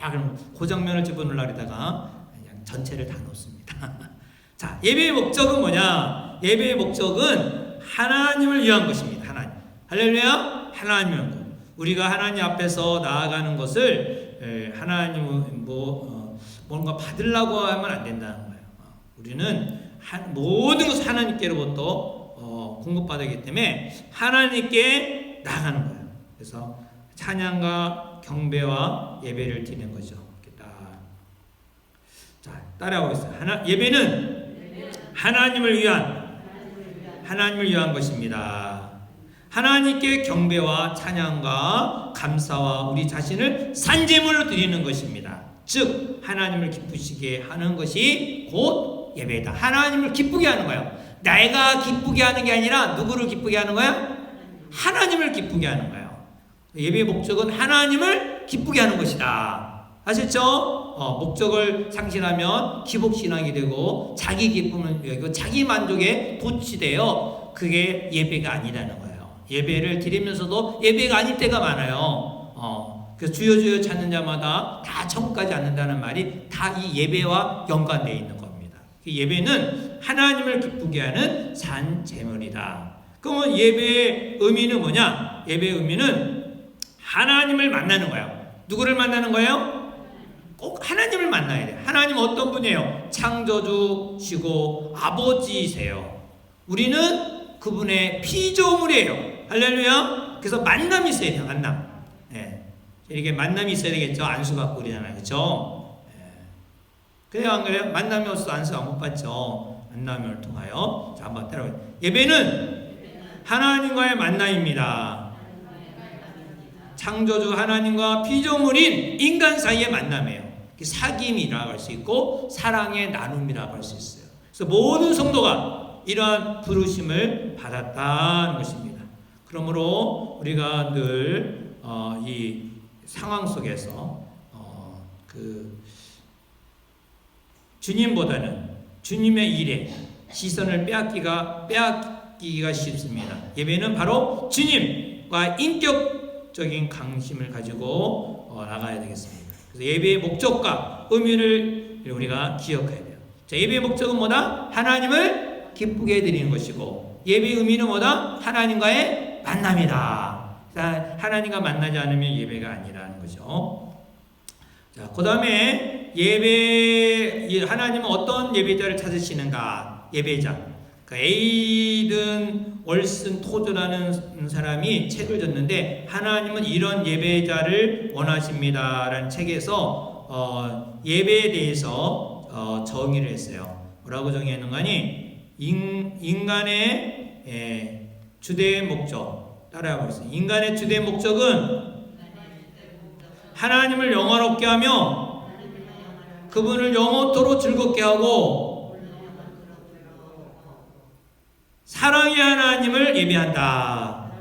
S1: 그럼 그 장면을 집어넣으려고 하다가 그냥 전체를 다 놓습니다. 자, 예배의 목적은 뭐냐? 예배의 목적은 하나님을 위한 것입니다. 하나님. 할렐루야? 하나님을 위한 것. 우리가 하나님 앞에서 나아가는 것을 하나님 뭔가 받으려고 하면 안 된다는 거예요. 우리는 모든 것을 하나님께로부터 공급받기 때문에 하나님께 나아가는 거예요. 그래서 찬양과 경배와 예배를 드리는 거죠. 자, 따라오겠습니다. 예배는 하나님을 위한 것입니다. 하나님께 경배와 찬양과 감사와 우리 자신을 산제물로 드리는 것입니다. 즉 하나님을 기쁘시게 하는 것이 곧 예배다. 하나님을 기쁘게 하는 거예요. 내가 기쁘게 하는 게 아니라 누구를 기쁘게 하는 거야? 하나님을 기쁘게 하는 거예요. 예배의 목적은 하나님을 기쁘게 하는 것이다. 아셨죠? 목적을 상실하면 기복신앙이 되고 자기 기쁨을 위하고 자기 만족에 도취되어 그게 예배가 아니라는 거예요. 예배를 드리면서도 예배가 아닐 때가 많아요. 그래서 주여 주여 찾는 자마다 다 천국까지 앉는다는 말이 다 이 예배와 연관되어 있는 겁니다. 예배는 하나님을 기쁘게 하는 산 제물이다. 그러면 예배의 의미는 뭐냐? 예배의 의미는 하나님을 만나는 거예요. 누구를 만나는 거예요? 꼭 하나님을 만나야 돼요. 하나님 어떤 분이에요? 창조주시고 아버지이세요. 우리는 그분의 피조물이에요. 할렐루야. 그래서 만남이 있어야 돼요. 만남. 이렇게 만남이 있어야 되겠죠. 안수 받고 그러잖아요. 그렇죠? 그래요, 안 그래요? 만남이 없어서 안수가 못 받죠. 만남을 통하여. 자, 한번 따라해요. 예배는 하나님과의 만남입니다. 창조주 하나님과 피조물인 인간 사이의 만남이에요. 사귐이라고 할 수 있고 사랑의 나눔이라고 할 수 있어요. 그래서 모든 성도가 이러한 부르심을 받았다는 것입니다. 그러므로 우리가 늘 이 상황 속에서 주님보다는 주님의 일에 시선을 빼앗기가 쉽습니다. 예배는 바로 주님과 인격적인 관심을 가지고 나가야 되겠습니다. 그래서 예배의 목적과 의미를 우리가 기억해야 돼요. 자, 예배의 목적은 뭐다? 하나님을 기쁘게 해드리는 것이고, 예배의 의미는 뭐다? 하나님과의 만남이다. 하나님과 만나지 않으면 예배가 아니라는 거죠. 자, 그 다음에 하나님은 어떤 예배자를 찾으시는가? 예배자. 에이든 월슨 토드라는 사람이 책을 줬는데, 하나님은 이런 예배자를 원하십니다 라는 책에서 예배에 대해서 정의를 했어요. 뭐라고 정의했는가니, 인간의 주된 목적, 따라해보겠습니다. 인간의 주된 목적은 하나님을 영화롭게 하며 그분을 영원토록 즐겁게 하고 사랑의 하나님을 예배한다.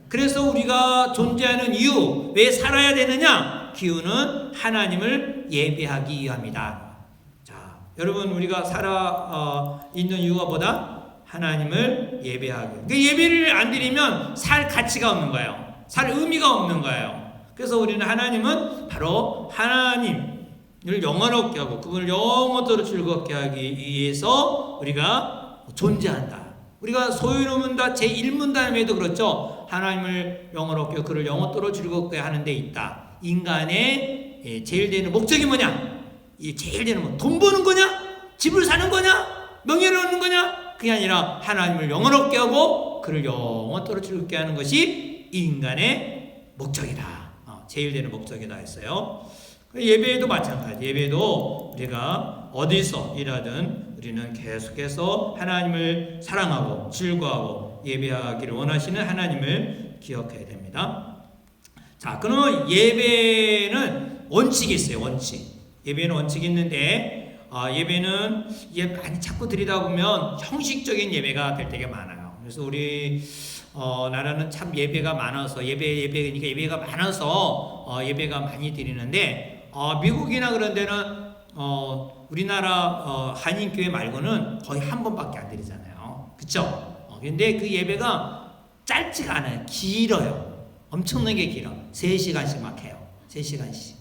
S1: 그래서 우리가 존재하는 이유, 왜 살아야 되느냐? 기후는 하나님을 예배하기 위함이다. 자, 여러분, 우리가 살아 있는 이유가 뭐다? 하나님을 예배하기. 그러니까 예배를 안 드리면 살 가치가 없는 거예요. 살 의미가 없는 거예요. 그래서 우리는 하나님은 바로 하나님을 영원롭게 하고 그분을 영원토록 즐겁게 하기 위해서 우리가 존재한다. 우리가 소유문다 제1문단에도 그렇죠. 하나님을 영원롭게 하고 그를 영원토록 즐겁게 하는 데 있다. 인간의 제일 되는 목적이 뭐냐? 이 제일 되는 돈 버는 거냐? 집을 사는 거냐? 명예를 얻는 거냐? 그게 아니라 하나님을 영원롭게 하고 그를 영원토록 즐겁게 하는 것이 인간의 목적이다. 제일 되는 목적이다 했어요. 예배도 마찬가지. 예배도 우리가 어디서 일하든 우리는 계속해서 하나님을 사랑하고 즐거워하고 예배하기를 원하시는 하나님을 기억해야 됩니다. 자, 그러면 예배는 원칙이 있어요. 원칙. 예배는 원칙이 있는데 예배는 많이 자꾸 드리다 보면 형식적인 예배가 될 때가 많아요. 그래서 우리 나라는 참 예배가 많아서 예배가 많아서 예배가 많이 드리는데 미국이나 그런 데는 우리나라 한인교회 말고는 거의 한 번밖에 안 드리잖아요. 그쵸? 근데 그 예배가 짧지가 않아요. 길어요. 엄청나게 길어. 3시간씩 막 해요. 3시간씩.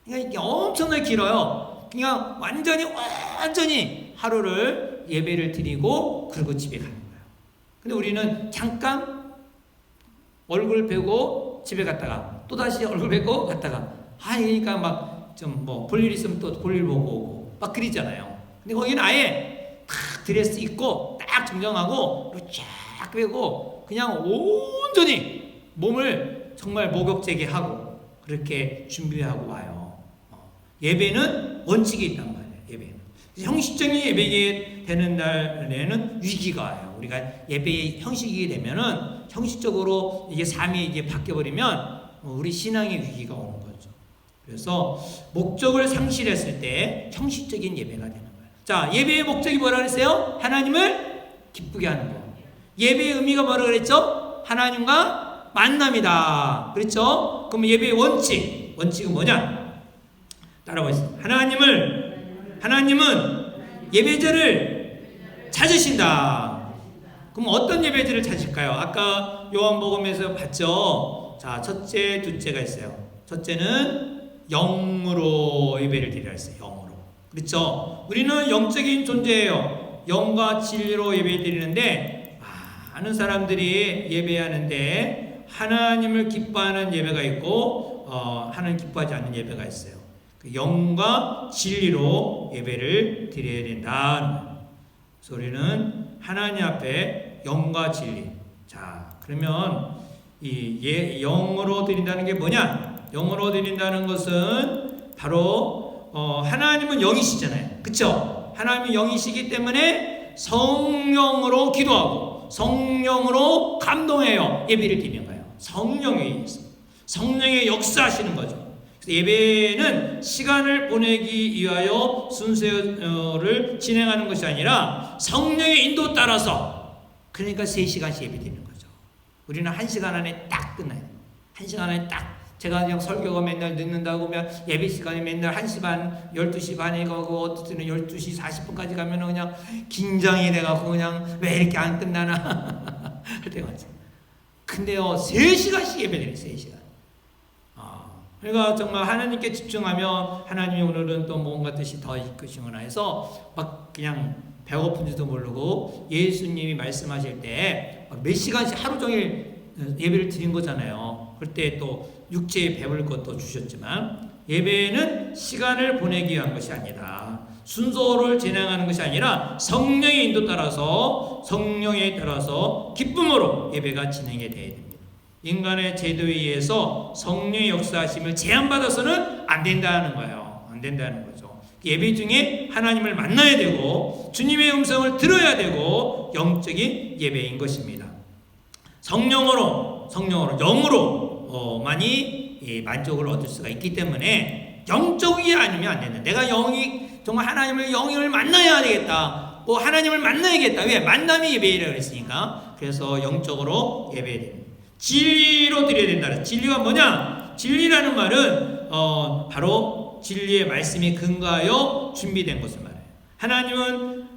S1: 그러니까 이게 엄청나게 길어요. 그냥 완전히 하루를 예배를 드리고 그리고 집에 가는 거예요. 근데 우리는 잠깐 얼굴 뵈고 집에 갔다가 또다시 얼굴 뵈고 갔다가 그러니까 막 좀 볼 일 있으면 또 볼 일 보고 오고 막 그러잖아요. 근데 거기는 아예 딱 드레스 입고 딱 정정하고 쫙 빼고 그냥 온전히 몸을 정말 목욕제게 하고 그렇게 준비하고 와요. 예배는 원칙이 있단 말이에요. 예배는 형식적인 예배가 되는 날에는 위기가 와요. 우리가 예배의 형식이 되면은 형식적으로 이게 삶이 이게 바뀌어버리면 우리 신앙의 위기가 오는 거죠. 그래서 목적을 상실했을 때 형식적인 예배가 되는 거예요. 자, 예배의 목적이 뭐라 그랬어요? 하나님을 기쁘게 하는 거. 예배의 의미가 뭐라 그랬죠? 하나님과 만남이다. 그렇죠? 그럼 예배의 원칙은 뭐냐? 따라보겠습니다. 하나님은 예배자를 찾으신다. 그럼 어떤 예배자를 찾을까요? 아까 요한복음에서 봤죠? 자, 첫째, 둘째가 있어요. 첫째는 영으로 예배를 드리라 했어요. 영으로. 그렇죠? 우리는 영적인 존재예요. 영과 진리로 예배 드리는데 많은 사람들이 예배하는데 하나님을 기뻐하는 예배가 있고 하나님 기뻐하지 않는 예배가 있어요. 영과 진리로 예배를 드려야 된다. 그래서 우리는 하나님 앞에 영과 진리. 자, 그러면 이 영으로 드린다는 게 뭐냐? 영으로 드린다는 것은 바로 하나님은 영이시잖아요. 그렇죠? 하나님은 영이시기 때문에 성령으로 기도하고 성령으로 감동해요. 예배를 드리는 거예요. 성령의 역사하시는 거죠. 예배는 시간을 보내기 위하여 순서를 진행하는 것이 아니라 성령의 인도 따라서, 그러니까 3시간씩 예배 드리는 거죠. 우리는 1시간 안에 딱 끝나요. 1시간 안에 딱. 제가 그냥 설교가 맨날 늦는다고 하면 예배 시간이 맨날 1시 반, 12시 반에 가고 어떨 때는 12시 40분까지 가면 그냥 긴장이 돼갖고 그냥 왜 이렇게 안 끝나나 할 때가 있어요. 근데요, 3시간씩 예배 드려요. 3시간. 그러니까 정말 하나님께 집중하면 하나님이 오늘은 또 뭔가 뜻이 더 이끄시거나 해서 막 그냥 배고픈지도 모르고 예수님이 말씀하실 때 몇 시간씩 하루 종일 예배를 드린 거잖아요. 그때 또 육체에 배불 것도 주셨지만 예배는 시간을 보내기 위한 것이 아니라 순서를 진행하는 것이 아니라 성령의 인도 따라서 성령에 따라서 기쁨으로 예배가 진행이 되어야 됩니다. 인간의 제도에 의해서 성령의 역사하심을 제한받아서는 안 된다는 거예요. 안 된다는 거죠. 예배 중에 하나님을 만나야 되고 주님의 음성을 들어야 되고 영적인 예배인 것입니다. 성령으로 영으로 많이 만족을 얻을 수가 있기 때문에 영적이 아니면 안 된다. 내가 정말 하나님을 만나야 되겠다. 하나님을 만나야겠다. 왜? 만남이 예배라고 그랬으니까. 그래서 영적으로 예배해야 됩니다. 진리로 드려야 된다. 진리가 뭐냐? 진리라는 말은 바로 진리의 말씀이 근거하여 준비된 것을 말해요. 하나님은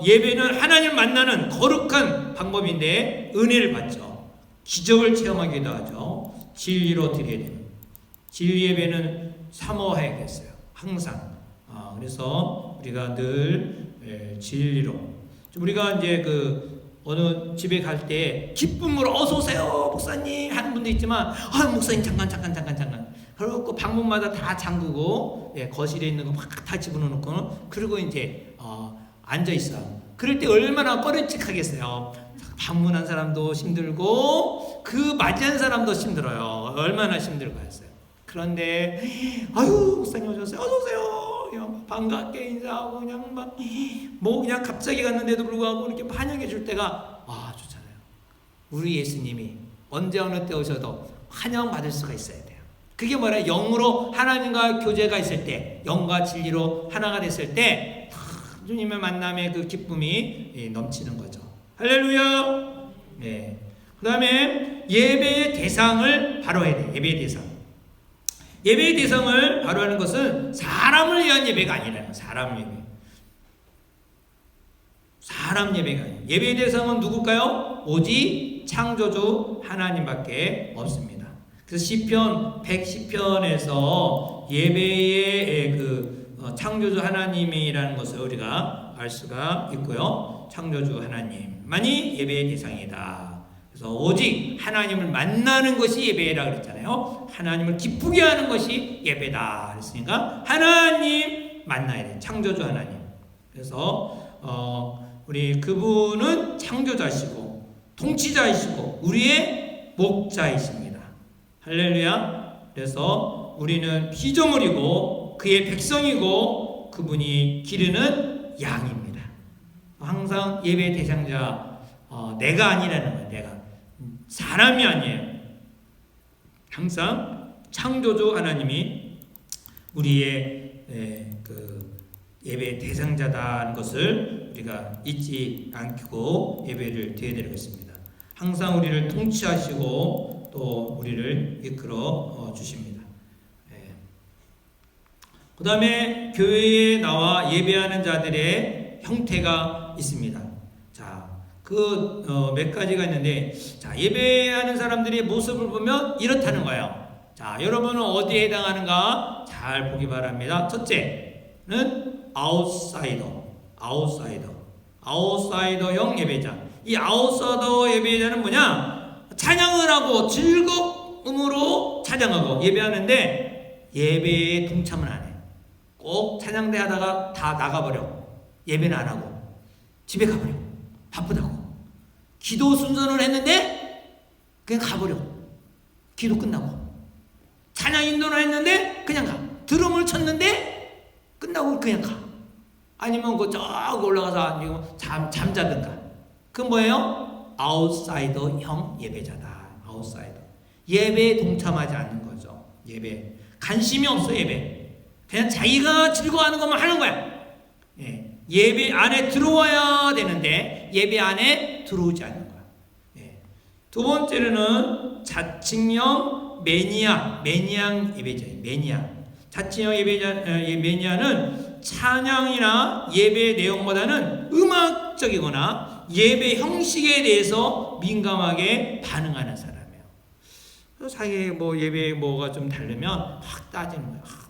S1: 예배는 하나님을 만나는 거룩한 방법인데 은혜를 받죠. 기적을 체험하기도 하죠. 진리로 드려야 됩니다. 진리 예배는 사모해야겠어요. 항상. 그래서 우리가 늘 진리로. 우리가 이제 어느 집에 갈 때 기쁨으로 어서 오세요 목사님 하는 분도 있지만 목사님 잠깐 그리고 방문마다 다 잠그고 거실에 있는 거 막 다 집어넣고 그리고 이제 앉아 있어. 그럴 때 얼마나 꺼려찍하겠어요. 방문한 사람도 힘들고 그 맞이한 사람도 힘들어요. 얼마나 힘들 거였어요. 그런데 목사님 어서 오세요. 반갑게 인사하고 그냥 갑자기 갔는데도 불구하고 이렇게 환영해 줄 때가 좋잖아요. 우리 예수님이 언제 어느 때 오셔도 환영 받을 수가 있어야 돼요. 그게 뭐라? 영으로 하나님과 교제가 있을 때, 영과 진리로 하나가 됐을 때 주님의 만남의 그 기쁨이 넘치는 거죠. 할렐루야. 네. 그다음에 예배의 대상을 바로해야 돼. 예배의 대상. 예배의 대상을 바로하는 것은 사람을 위한 예배가 아니라요. 사람 예배가 아니에요. 예배의 대상은 누굴까요? 오직 창조주 하나님밖에 없습니다. 그래서 시편 110편에서 예배의 창조주 하나님이라는 것을 우리가 알 수가 있고요. 창조주 하나님만이 예배의 대상이다. 그래서 오직 하나님을 만나는 것이 예배라 그랬잖아요. 하나님을 기쁘게 하는 것이 예배다 그랬으니까 하나님 만나야 돼. 창조주 하나님. 그래서 우리 그분은 창조자시고 통치자이시고 우리의 목자이십니다. 할렐루야. 그래서 우리는 피조물이고 그의 백성이고 그분이 기르는 양입니다. 항상 예배 대상자 내가 아니라는 거예요. 내가 사람이 아니에요. 항상 창조주 하나님이 우리의 예배 대상자다는 것을 우리가 잊지 않고 예배를 드려야 되겠습니다. 항상 우리를 통치하시고 또 우리를 이끌어 주십니다. 그 다음에 교회에 나와 예배하는 자들의 형태가 있습니다. 몇 가지가 있는데, 예배하는 사람들의 모습을 보면 이렇다는 거예요. 여러분은 어디에 해당하는가? 잘 보기 바랍니다. 첫째는 아웃사이더형 예배자. 이 아웃사이더 예배자는 뭐냐? 찬양을 하고 즐거움으로 찬양하고 예배하는데 예배에 동참을 안 해요. 꼭 찬양대 하다가 다 나가버려. 예배는 안 하고 집에 가버려. 바쁘다고. 기도 순서를 했는데 그냥 가버려. 기도 끝나고. 찬양 인도를 했는데 그냥 가. 드럼을 쳤는데 끝나고 그냥 가. 아니면 저 올라가서 잠자든가. 그건 뭐예요? 아웃사이더형 예배자다. 아웃사이더. 예배에 동참하지 않는 거죠. 예배. 관심이 없어 예배. 그냥 자기가 즐거워하는 것만 하는 거야. 예. 예배 안에 들어와야 되는데 예배 안에 들어오지 않는 거야. 예. 두 번째로는 자칭형 매니아 예배자예요. 매니아. 자칭형 매니아는 찬양이나 예배 내용보다는 음악적이거나 예배 형식에 대해서 민감하게 반응하는 사람이에요. 그래서 자기 예배 뭐가 좀 다르면 확 따지는 거예요.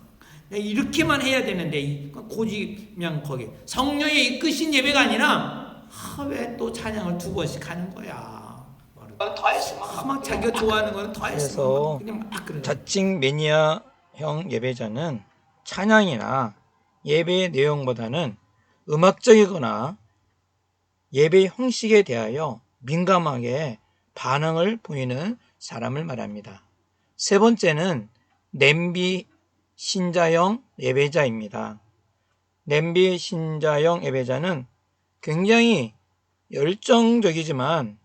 S1: 이렇게만 해야 되는데 고집 그냥 거기 성령에 이끄신 예배가 아니라 왜 또 찬양을 2번씩 하는 거야. 더 했으면 막 자기가 좋아하는 거는 더 했으면 그냥 막 그러는 거야.
S2: 자칭 매니아형 예배자는 찬양이나 예배의 내용보다는 음악적이거나 예배 형식에 대하여 민감하게 반응을 보이는 사람을 말합니다. 세 번째는 냄비 신자형 예배자입니다. 냄비 신자형 예배자는 굉장히 열정적이지만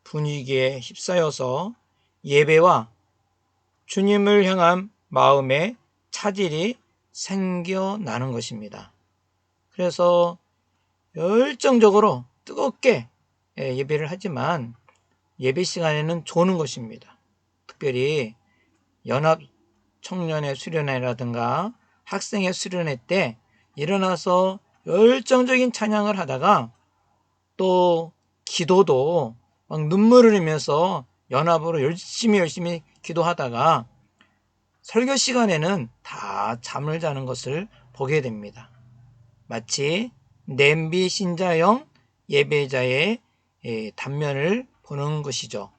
S2: 분위기에 휩싸여서 예배와 주님을 향한 마음에 차질이 생겨나는 것입니다. 그래서 열정적으로 뜨겁게 예배를 하지만 예배 시간에는 조는 것입니다. 특별히 연합 청년의 수련회라든가 학생의 수련회 때 일어나서 열정적인 찬양을 하다가 또 기도도 막 눈물을 흘리면서 연합으로 열심히 기도하다가 설교 시간에는 다 잠을 자는 것을 보게 됩니다. 마치 냄비 신자형 예배자의 단면을 보는 것이죠.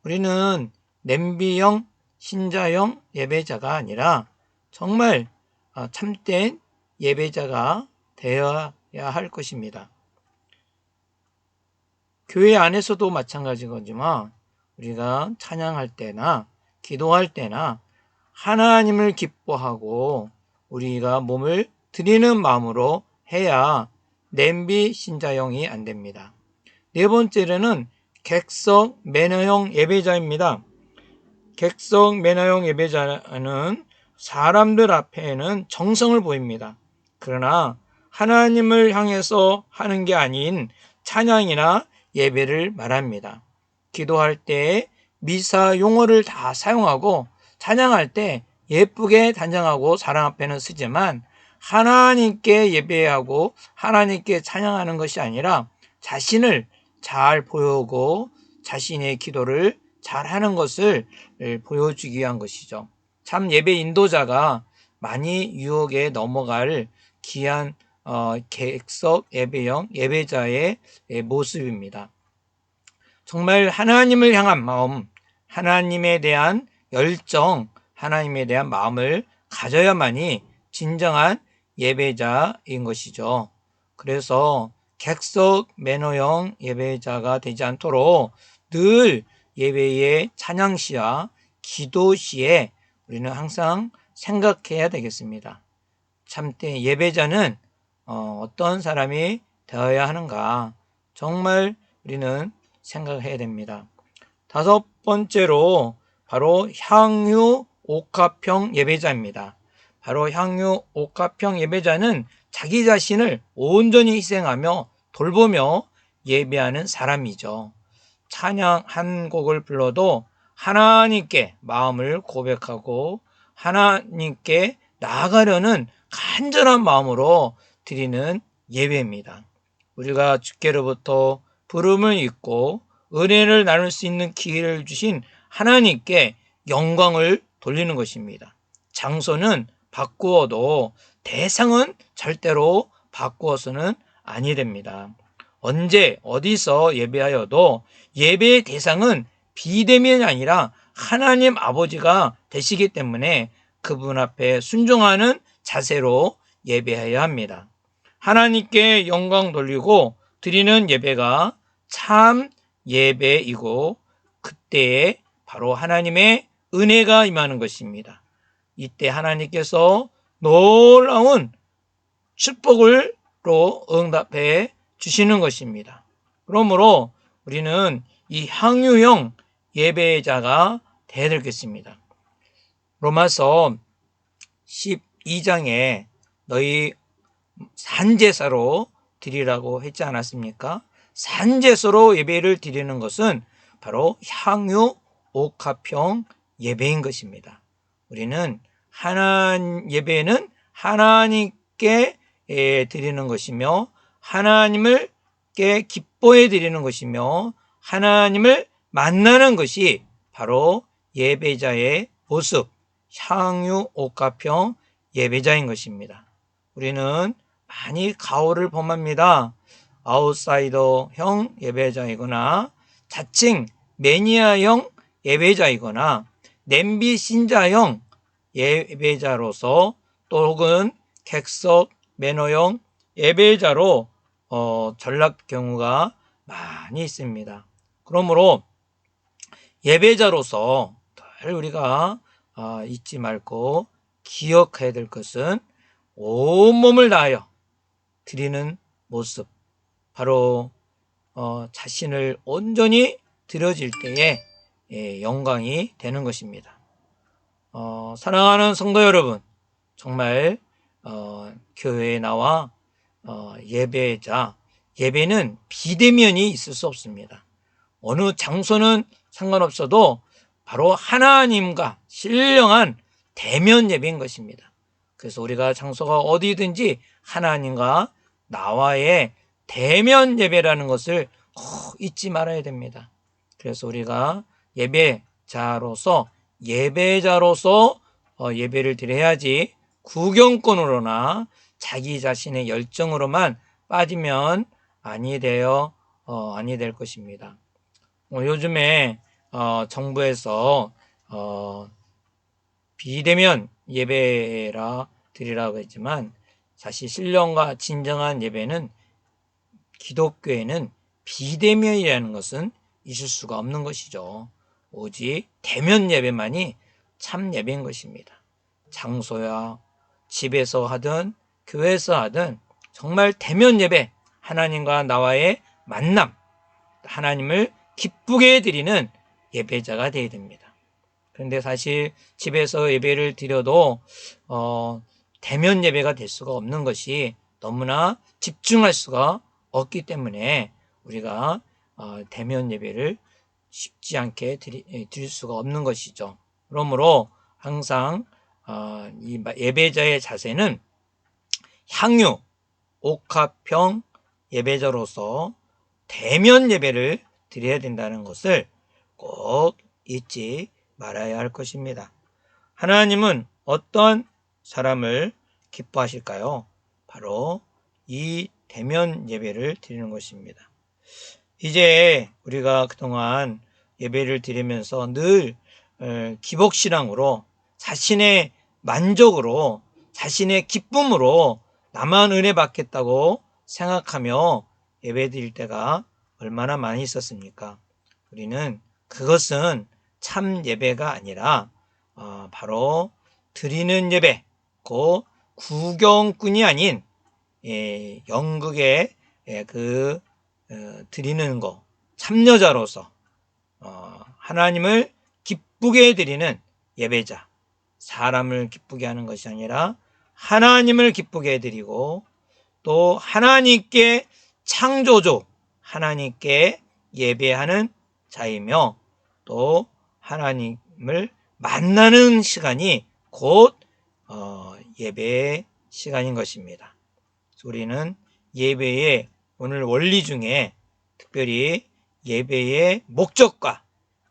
S2: 우리는 냄비형 신자형 예배자가 아니라 정말 참된 예배자가 되어야 할 것입니다. 교회 안에서도 마찬가지거지만 우리가 찬양할 때나 기도할 때나 하나님을 기뻐하고 우리가 몸을 드리는 마음으로 해야 냄비 신자형이 안 됩니다. 네 번째로는 객석 매너형 예배자입니다. 객석 매너형 예배자는 사람들 앞에는 정성을 보입니다. 그러나 하나님을 향해서 하는 게 아닌 찬양이나 예배를 말합니다. 기도할 때 미사 용어를 다 사용하고 찬양할 때 예쁘게 단장하고 사람 앞에는 쓰지만 하나님께 예배하고 하나님께 찬양하는 것이 아니라 자신을 잘 보여오고 자신의 기도를 잘하는 것을 보여주기 위한 것이죠. 참 예배 인도자가 많이 유혹에 넘어갈 귀한 객석 예배형 예배자의 모습입니다. 정말 하나님을 향한 마음, 하나님에 대한 열정, 하나님에 대한 마음을 가져야만이 진정한 예배자인 것이죠. 그래서 객석 매너형 예배자가 되지 않도록 늘 예배의 찬양시와 기도시에 우리는 항상 생각해야 되겠습니다. 참된 예배자는 어떤 사람이 되어야 하는가 정말 우리는 생각해야 됩니다. 다섯 번째로 바로 향유 옥합형 예배자입니다. 바로 향유 옥합형 예배자는 자기 자신을 온전히 희생하며 돌보며 예배하는 사람이죠. 찬양 한 곡을 불러도 하나님께 마음을 고백하고 하나님께 나아가려는 간절한 마음으로 드리는 예배입니다. 우리가 주께로부터 부름을 입고 은혜를 나눌 수 있는 기회를 주신 하나님께 영광을 돌리는 것입니다. 장소는 바꾸어도 대상은 절대로 바꾸어서는 아니 됩니다. 언제 어디서 예배하여도 예배의 대상은 비대면이 아니라 하나님 아버지가 되시기 때문에 그분 앞에 순종하는 자세로 예배해야 합니다. 하나님께 영광 돌리고 드리는 예배가 참 예배이고 그때에 바로 하나님의 은혜가 임하는 것입니다. 이때 하나님께서 놀라운 축복으로 응답해 주시는 것입니다. 그러므로 우리는 이 향유형 예배자가 되어야 되겠습니다. 로마서 12장에 너희 산제사로 드리라고 했지 않았습니까? 산제사로 예배를 드리는 것은 바로 향유 옥합형 예배인 것입니다. 우리는 예배는 하나님께 드리는 것이며 하나님을께 기뻐해 드리는 것이며 하나님을 만나는 것이 바로 예배자의 모습, 향유 옥합형 예배자인 것입니다. 우리는 많이 가오를 범합니다. 아웃사이더형 예배자이거나 자칭 매니아형 예배자이거나 냄비 신자형 예배자로서 또 혹은 객석 매너형 예배자로 전락 경우가 많이 있습니다. 그러므로 예배자로서 늘 우리가 잊지 말고 기억해야 될 것은 온몸을 다하여 드리는 모습, 바로 자신을 온전히 드려질 때에 영광이 되는 것입니다. 사랑하는 성도 여러분, 정말 교회에 나와 예배는 비대면이 있을 수 없습니다. 어느 장소는 상관없어도 바로 하나님과 신령한 대면 예배인 것입니다. 그래서 우리가 장소가 어디든지 하나님과 나와의 대면 예배라는 것을 꼭 잊지 말아야 됩니다. 그래서 우리가 예배자로서 예배를 드려야지 구경꾼으로나 자기 자신의 열정으로만 빠지면 아니 될 것입니다. 요즘에 정부에서 비대면 예배라 드리라고 했지만 사실 신령과 진정한 예배는 기독교에는 비대면이라는 것은 있을 수가 없는 것이죠. 오직 대면 예배만이 참 예배인 것입니다. 장소야 집에서 하든 교회에서 하든 정말 대면 예배, 하나님과 나와의 만남, 하나님을 기쁘게 해드리는 예배자가 되어야 됩니다. 그런데 사실 집에서 예배를 드려도 대면 예배가 될 수가 없는 것이 너무나 집중할 수가 없기 때문에 우리가 대면 예배를 쉽지 않게 드릴 수가 없는 것이죠. 그러므로 항상 이 예배자의 자세는 향유, 옥합형 예배자로서 대면 예배를 드려야 된다는 것을 꼭 잊지 말아야 할 것입니다. 하나님은 어떤 사람을 기뻐하실까요? 바로 이 대면 예배를 드리는 것입니다. 이제 우리가 그동안 예배를 드리면서 늘 기복신앙으로 자신의 만족으로 자신의 기쁨으로 나만 은혜 받겠다고 생각하며 예배 드릴 때가 얼마나 많이 있었습니까? 우리는 그것은 참 예배가 아니라 바로 드리는 예배, 그 구경꾼이 아닌 연극에 드리는 거, 참여자로서 하나님을 기쁘게 해드리는 예배자, 사람을 기쁘게 하는 것이 아니라 하나님을 기쁘게 해드리고 또 하나님께 창조주, 하나님께 예배하는 자이며 또 하나님을 만나는 시간이 곧 예배의 시간인 것입니다. 우리는 예배의 오늘 원리 중에 특별히 예배의 목적과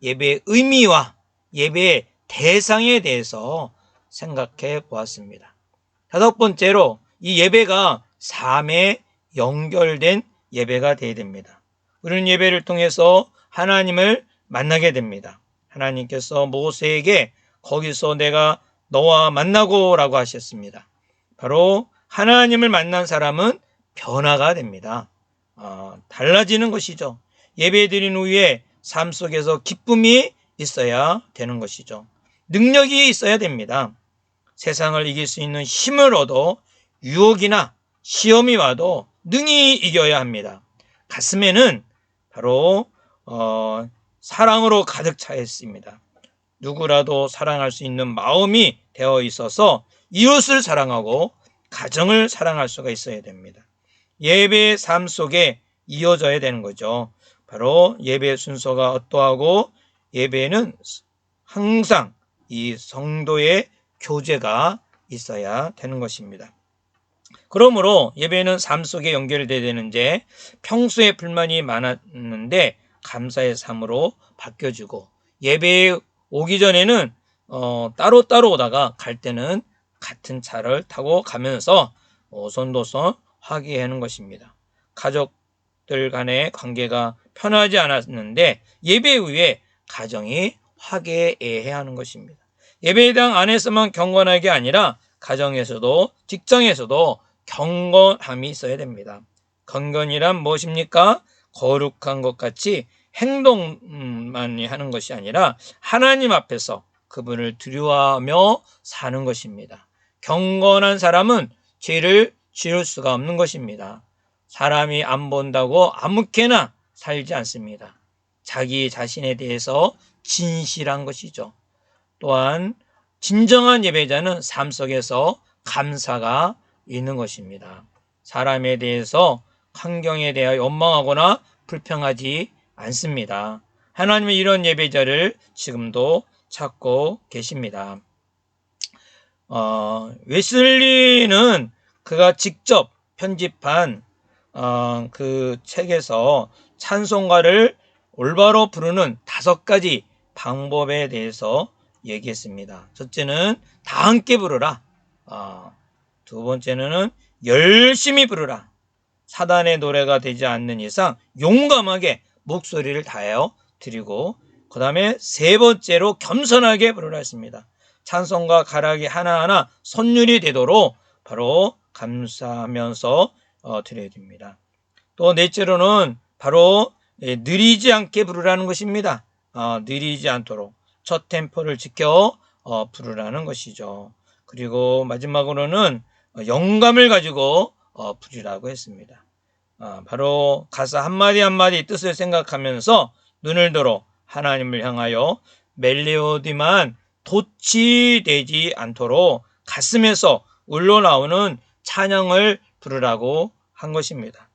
S2: 예배의 의미와 예배의 대상에 대해서 생각해 보았습니다. 다섯 번째로 이 예배가 삶에 연결된 예배가 되어야 됩니다. 우리는 예배를 통해서 하나님을 만나게 됩니다. 하나님께서 모세에게 거기서 내가 너와 만나고 라고 하셨습니다. 바로 하나님을 만난 사람은 변화가 됩니다. 달라지는 것이죠. 예배 드린 후에 삶 속에서 기쁨이 있어야 되는 것이죠. 능력이 있어야 됩니다. 세상을 이길 수 있는 힘을 얻어 유혹이나 시험이 와도 능히 이겨야 합니다. 가슴에는 바로 사랑으로 가득 차 있습니다. 누구라도 사랑할 수 있는 마음이 되어 있어서 이웃을 사랑하고 가정을 사랑할 수가 있어야 됩니다. 예배의 삶 속에 이어져야 되는 거죠. 바로 예배 순서가 어떠하고 예배는 항상 이 성도의 교제가 있어야 되는 것입니다. 그러므로 예배는 삶 속에 연결돼야 되는데 평소에 불만이 많았는데 감사의 삶으로 바뀌어지고 예배에 오기 전에는 따로따로 오다가 갈 때는 같은 차를 타고 가면서 오손도손 화기하는 것입니다. 가족들 간의 관계가 편하지 않았는데 예배 후에 가정이 화기애애해야 하는 것입니다. 예배당 안에서만 경건하게 게 아니라 가정에서도 직장에서도 경건함이 있어야 됩니다. 경건이란 무엇입니까? 거룩한 것 같이 행동만 하는 것이 아니라 하나님 앞에서 그분을 두려워하며 사는 것입니다. 경건한 사람은 죄를 지을 수가 없는 것입니다. 사람이 안 본다고 아무렇게나 살지 않습니다. 자기 자신에 대해서 진실한 것이죠. 또한 진정한 예배자는 삶 속에서 감사가 있는 것입니다. 사람에 대해서 환경에 대하여 원망하거나 불평하지 않습니다. 하나님은 이런 예배자를 지금도 찾고 계십니다. 웨슬리는 그가 직접 편집한 그 책에서 찬송가를 올바로 부르는 5가지 방법에 대해서 얘기했습니다. 첫째는 다 함께 부르라. 두 번째는 열심히 부르라. 사단의 노래가 되지 않는 이상 용감하게 목소리를 다하여 드리고, 그 다음에 세 번째로 겸손하게 부르라 했습니다. 찬송과 가락이 하나하나 선율이 되도록 바로 감사하면서 드려야 됩니다. 또 넷째로는 바로 느리지 않게 부르라는 것입니다. 느리지 않도록 첫 템포를 지켜 부르라는 것이죠. 그리고 마지막으로는 영감을 가지고 부르라고 했습니다. 바로 가사 한마디 한마디 뜻을 생각하면서 눈을 들어 하나님을 향하여 멜로디만 도치되지 않도록 가슴에서 울러나오는 찬양을 부르라고 한 것입니다.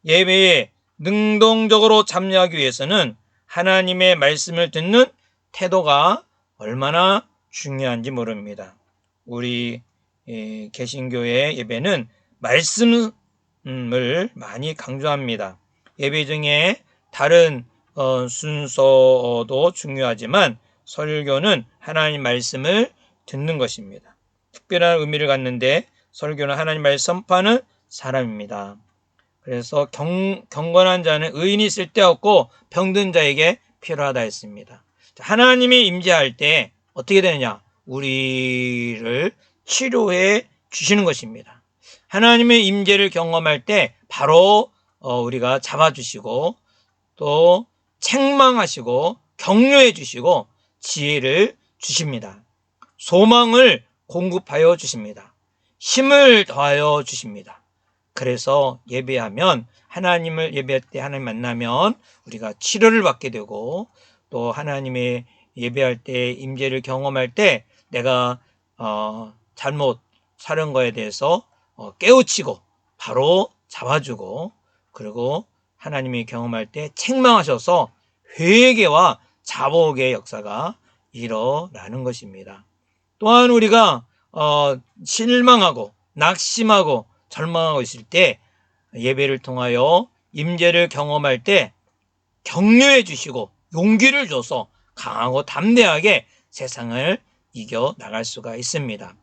S2: 예배에 능동적으로 참여하기 위해서는 하나님의 말씀을 듣는 태도가 얼마나 중요한지 모릅니다. 우리 개신교의 예배는 말씀을 많이 강조합니다. 예배 중에 다른 순서도 중요하지만 설교는 하나님 말씀을 듣는 것입니다. 특별한 의미를 갖는데 설교는 하나님 말씀 선포하는 사람입니다. 그래서 경건한 자는 의인이 쓸데없고 병든 자에게 필요하다 했습니다. 하나님이 임재할 때 어떻게 되느냐? 우리를 치료해 주시는 것입니다. 하나님의 임재를 경험할 때 바로 우리가 잡아주시고 또 책망하시고 격려해 주시고 지혜를 주십니다. 소망을 공급하여 주십니다. 힘을 더하여 주십니다. 그래서 예배하면 하나님을 예배할 때 하나님 만나면 우리가 치료를 받게 되고 또 하나님의 예배할 때 임재를 경험할 때 내가 잘못 사는 거에 대해서 깨우치고 바로 잡아주고 그리고 하나님이 경험할 때 책망하셔서 회개와 자복의 역사가 일어나는 것입니다. 또한 우리가 실망하고 낙심하고 절망하고 있을 때 예배를 통하여 임재를 경험할 때 격려해 주시고 용기를 줘서 강하고 담대하게 세상을 이겨 나갈 수가 있습니다.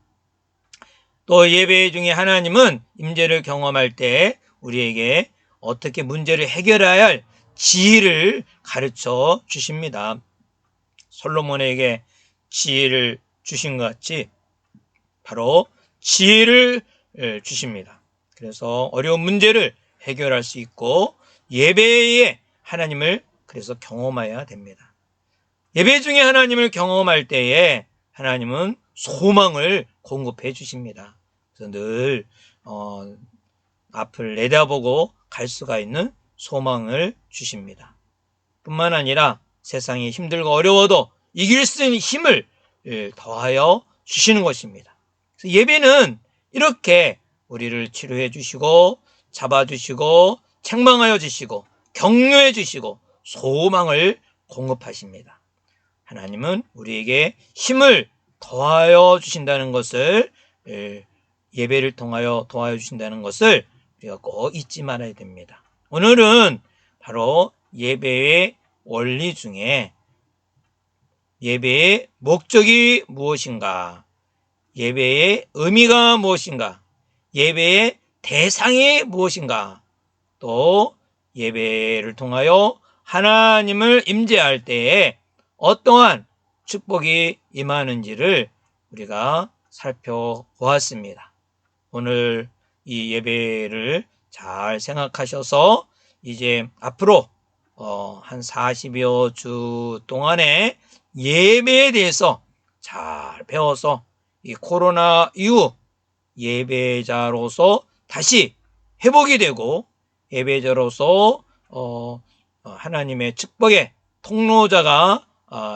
S2: 또 예배 중에 하나님은 임재를 경험할 때 우리에게 어떻게 문제를 해결해야 할 지혜를 가르쳐 주십니다. 솔로몬에게 지혜를 주신 것 같이 바로 지혜를 주십니다. 그래서 어려운 문제를 해결할 수 있고 예배에 하나님을 그래서 경험해야 됩니다. 예배 중에 하나님을 경험할 때에 하나님은 소망을 공급해 주십니다. 그래서 늘 앞을 내다보고 갈 수가 있는 소망을 주십니다. 뿐만 아니라 세상이 힘들고 어려워도 이길 수 있는 힘을 더하여 주시는 것입니다. 그래서 예배는 이렇게 우리를 치료해 주시고 잡아주시고 책망하여 주시고 격려해 주시고 소망을 공급하십니다. 하나님은 우리에게 힘을 더하여 주신다는 것을 예배를 통하여 도와여 주신다는 것을 우리가 꼭 잊지 말아야 됩니다. 오늘은 바로 예배의 원리 중에 예배의 목적이 무엇인가, 예배의 의미가 무엇인가, 예배의 대상이 무엇인가, 또 예배를 통하여 하나님을 임재할 때에 어떠한 축복이 임하는지를 우리가 살펴보았습니다. 오늘 이 예배를 잘 생각하셔서 이제 앞으로 한 40여 주 동안에 예배에 대해서 잘 배워서 이 코로나 이후 예배자로서 다시 회복이 되고 예배자로서 하나님의 축복의 통로자가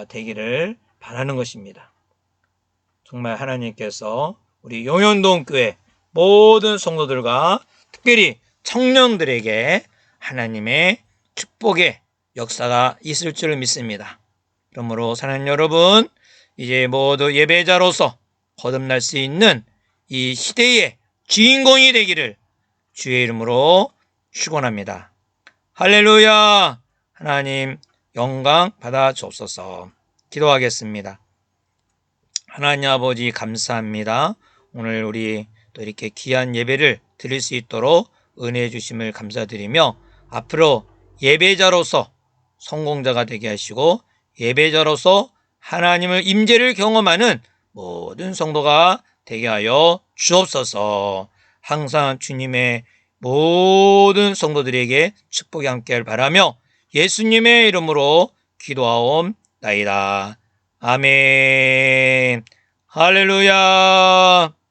S2: 되기를 바라는 것입니다. 정말 하나님께서 우리 용현동교회 모든 성도들과 특별히 청년들에게 하나님의 축복의 역사가 있을 줄 믿습니다. 그러므로 사랑하는 여러분, 이제 모두 예배자로서 거듭날 수 있는 이 시대의 주인공이 되기를 주의 이름으로 축원합니다. 할렐루야! 하나님 영광 받아 주옵소서. 기도하겠습니다. 하나님 아버지 감사합니다. 오늘 우리 또 이렇게 귀한 예배를 드릴 수 있도록 은혜해 주심을 감사드리며 앞으로 예배자로서 성공자가 되게 하시고 예배자로서 하나님을 임재를 경험하는 모든 성도가 되게 하여 주옵소서. 항상 주님의 모든 성도들에게 축복이 함께할 바라며 예수님의 이름으로 기도하옵나이다. 아멘. 할렐루야.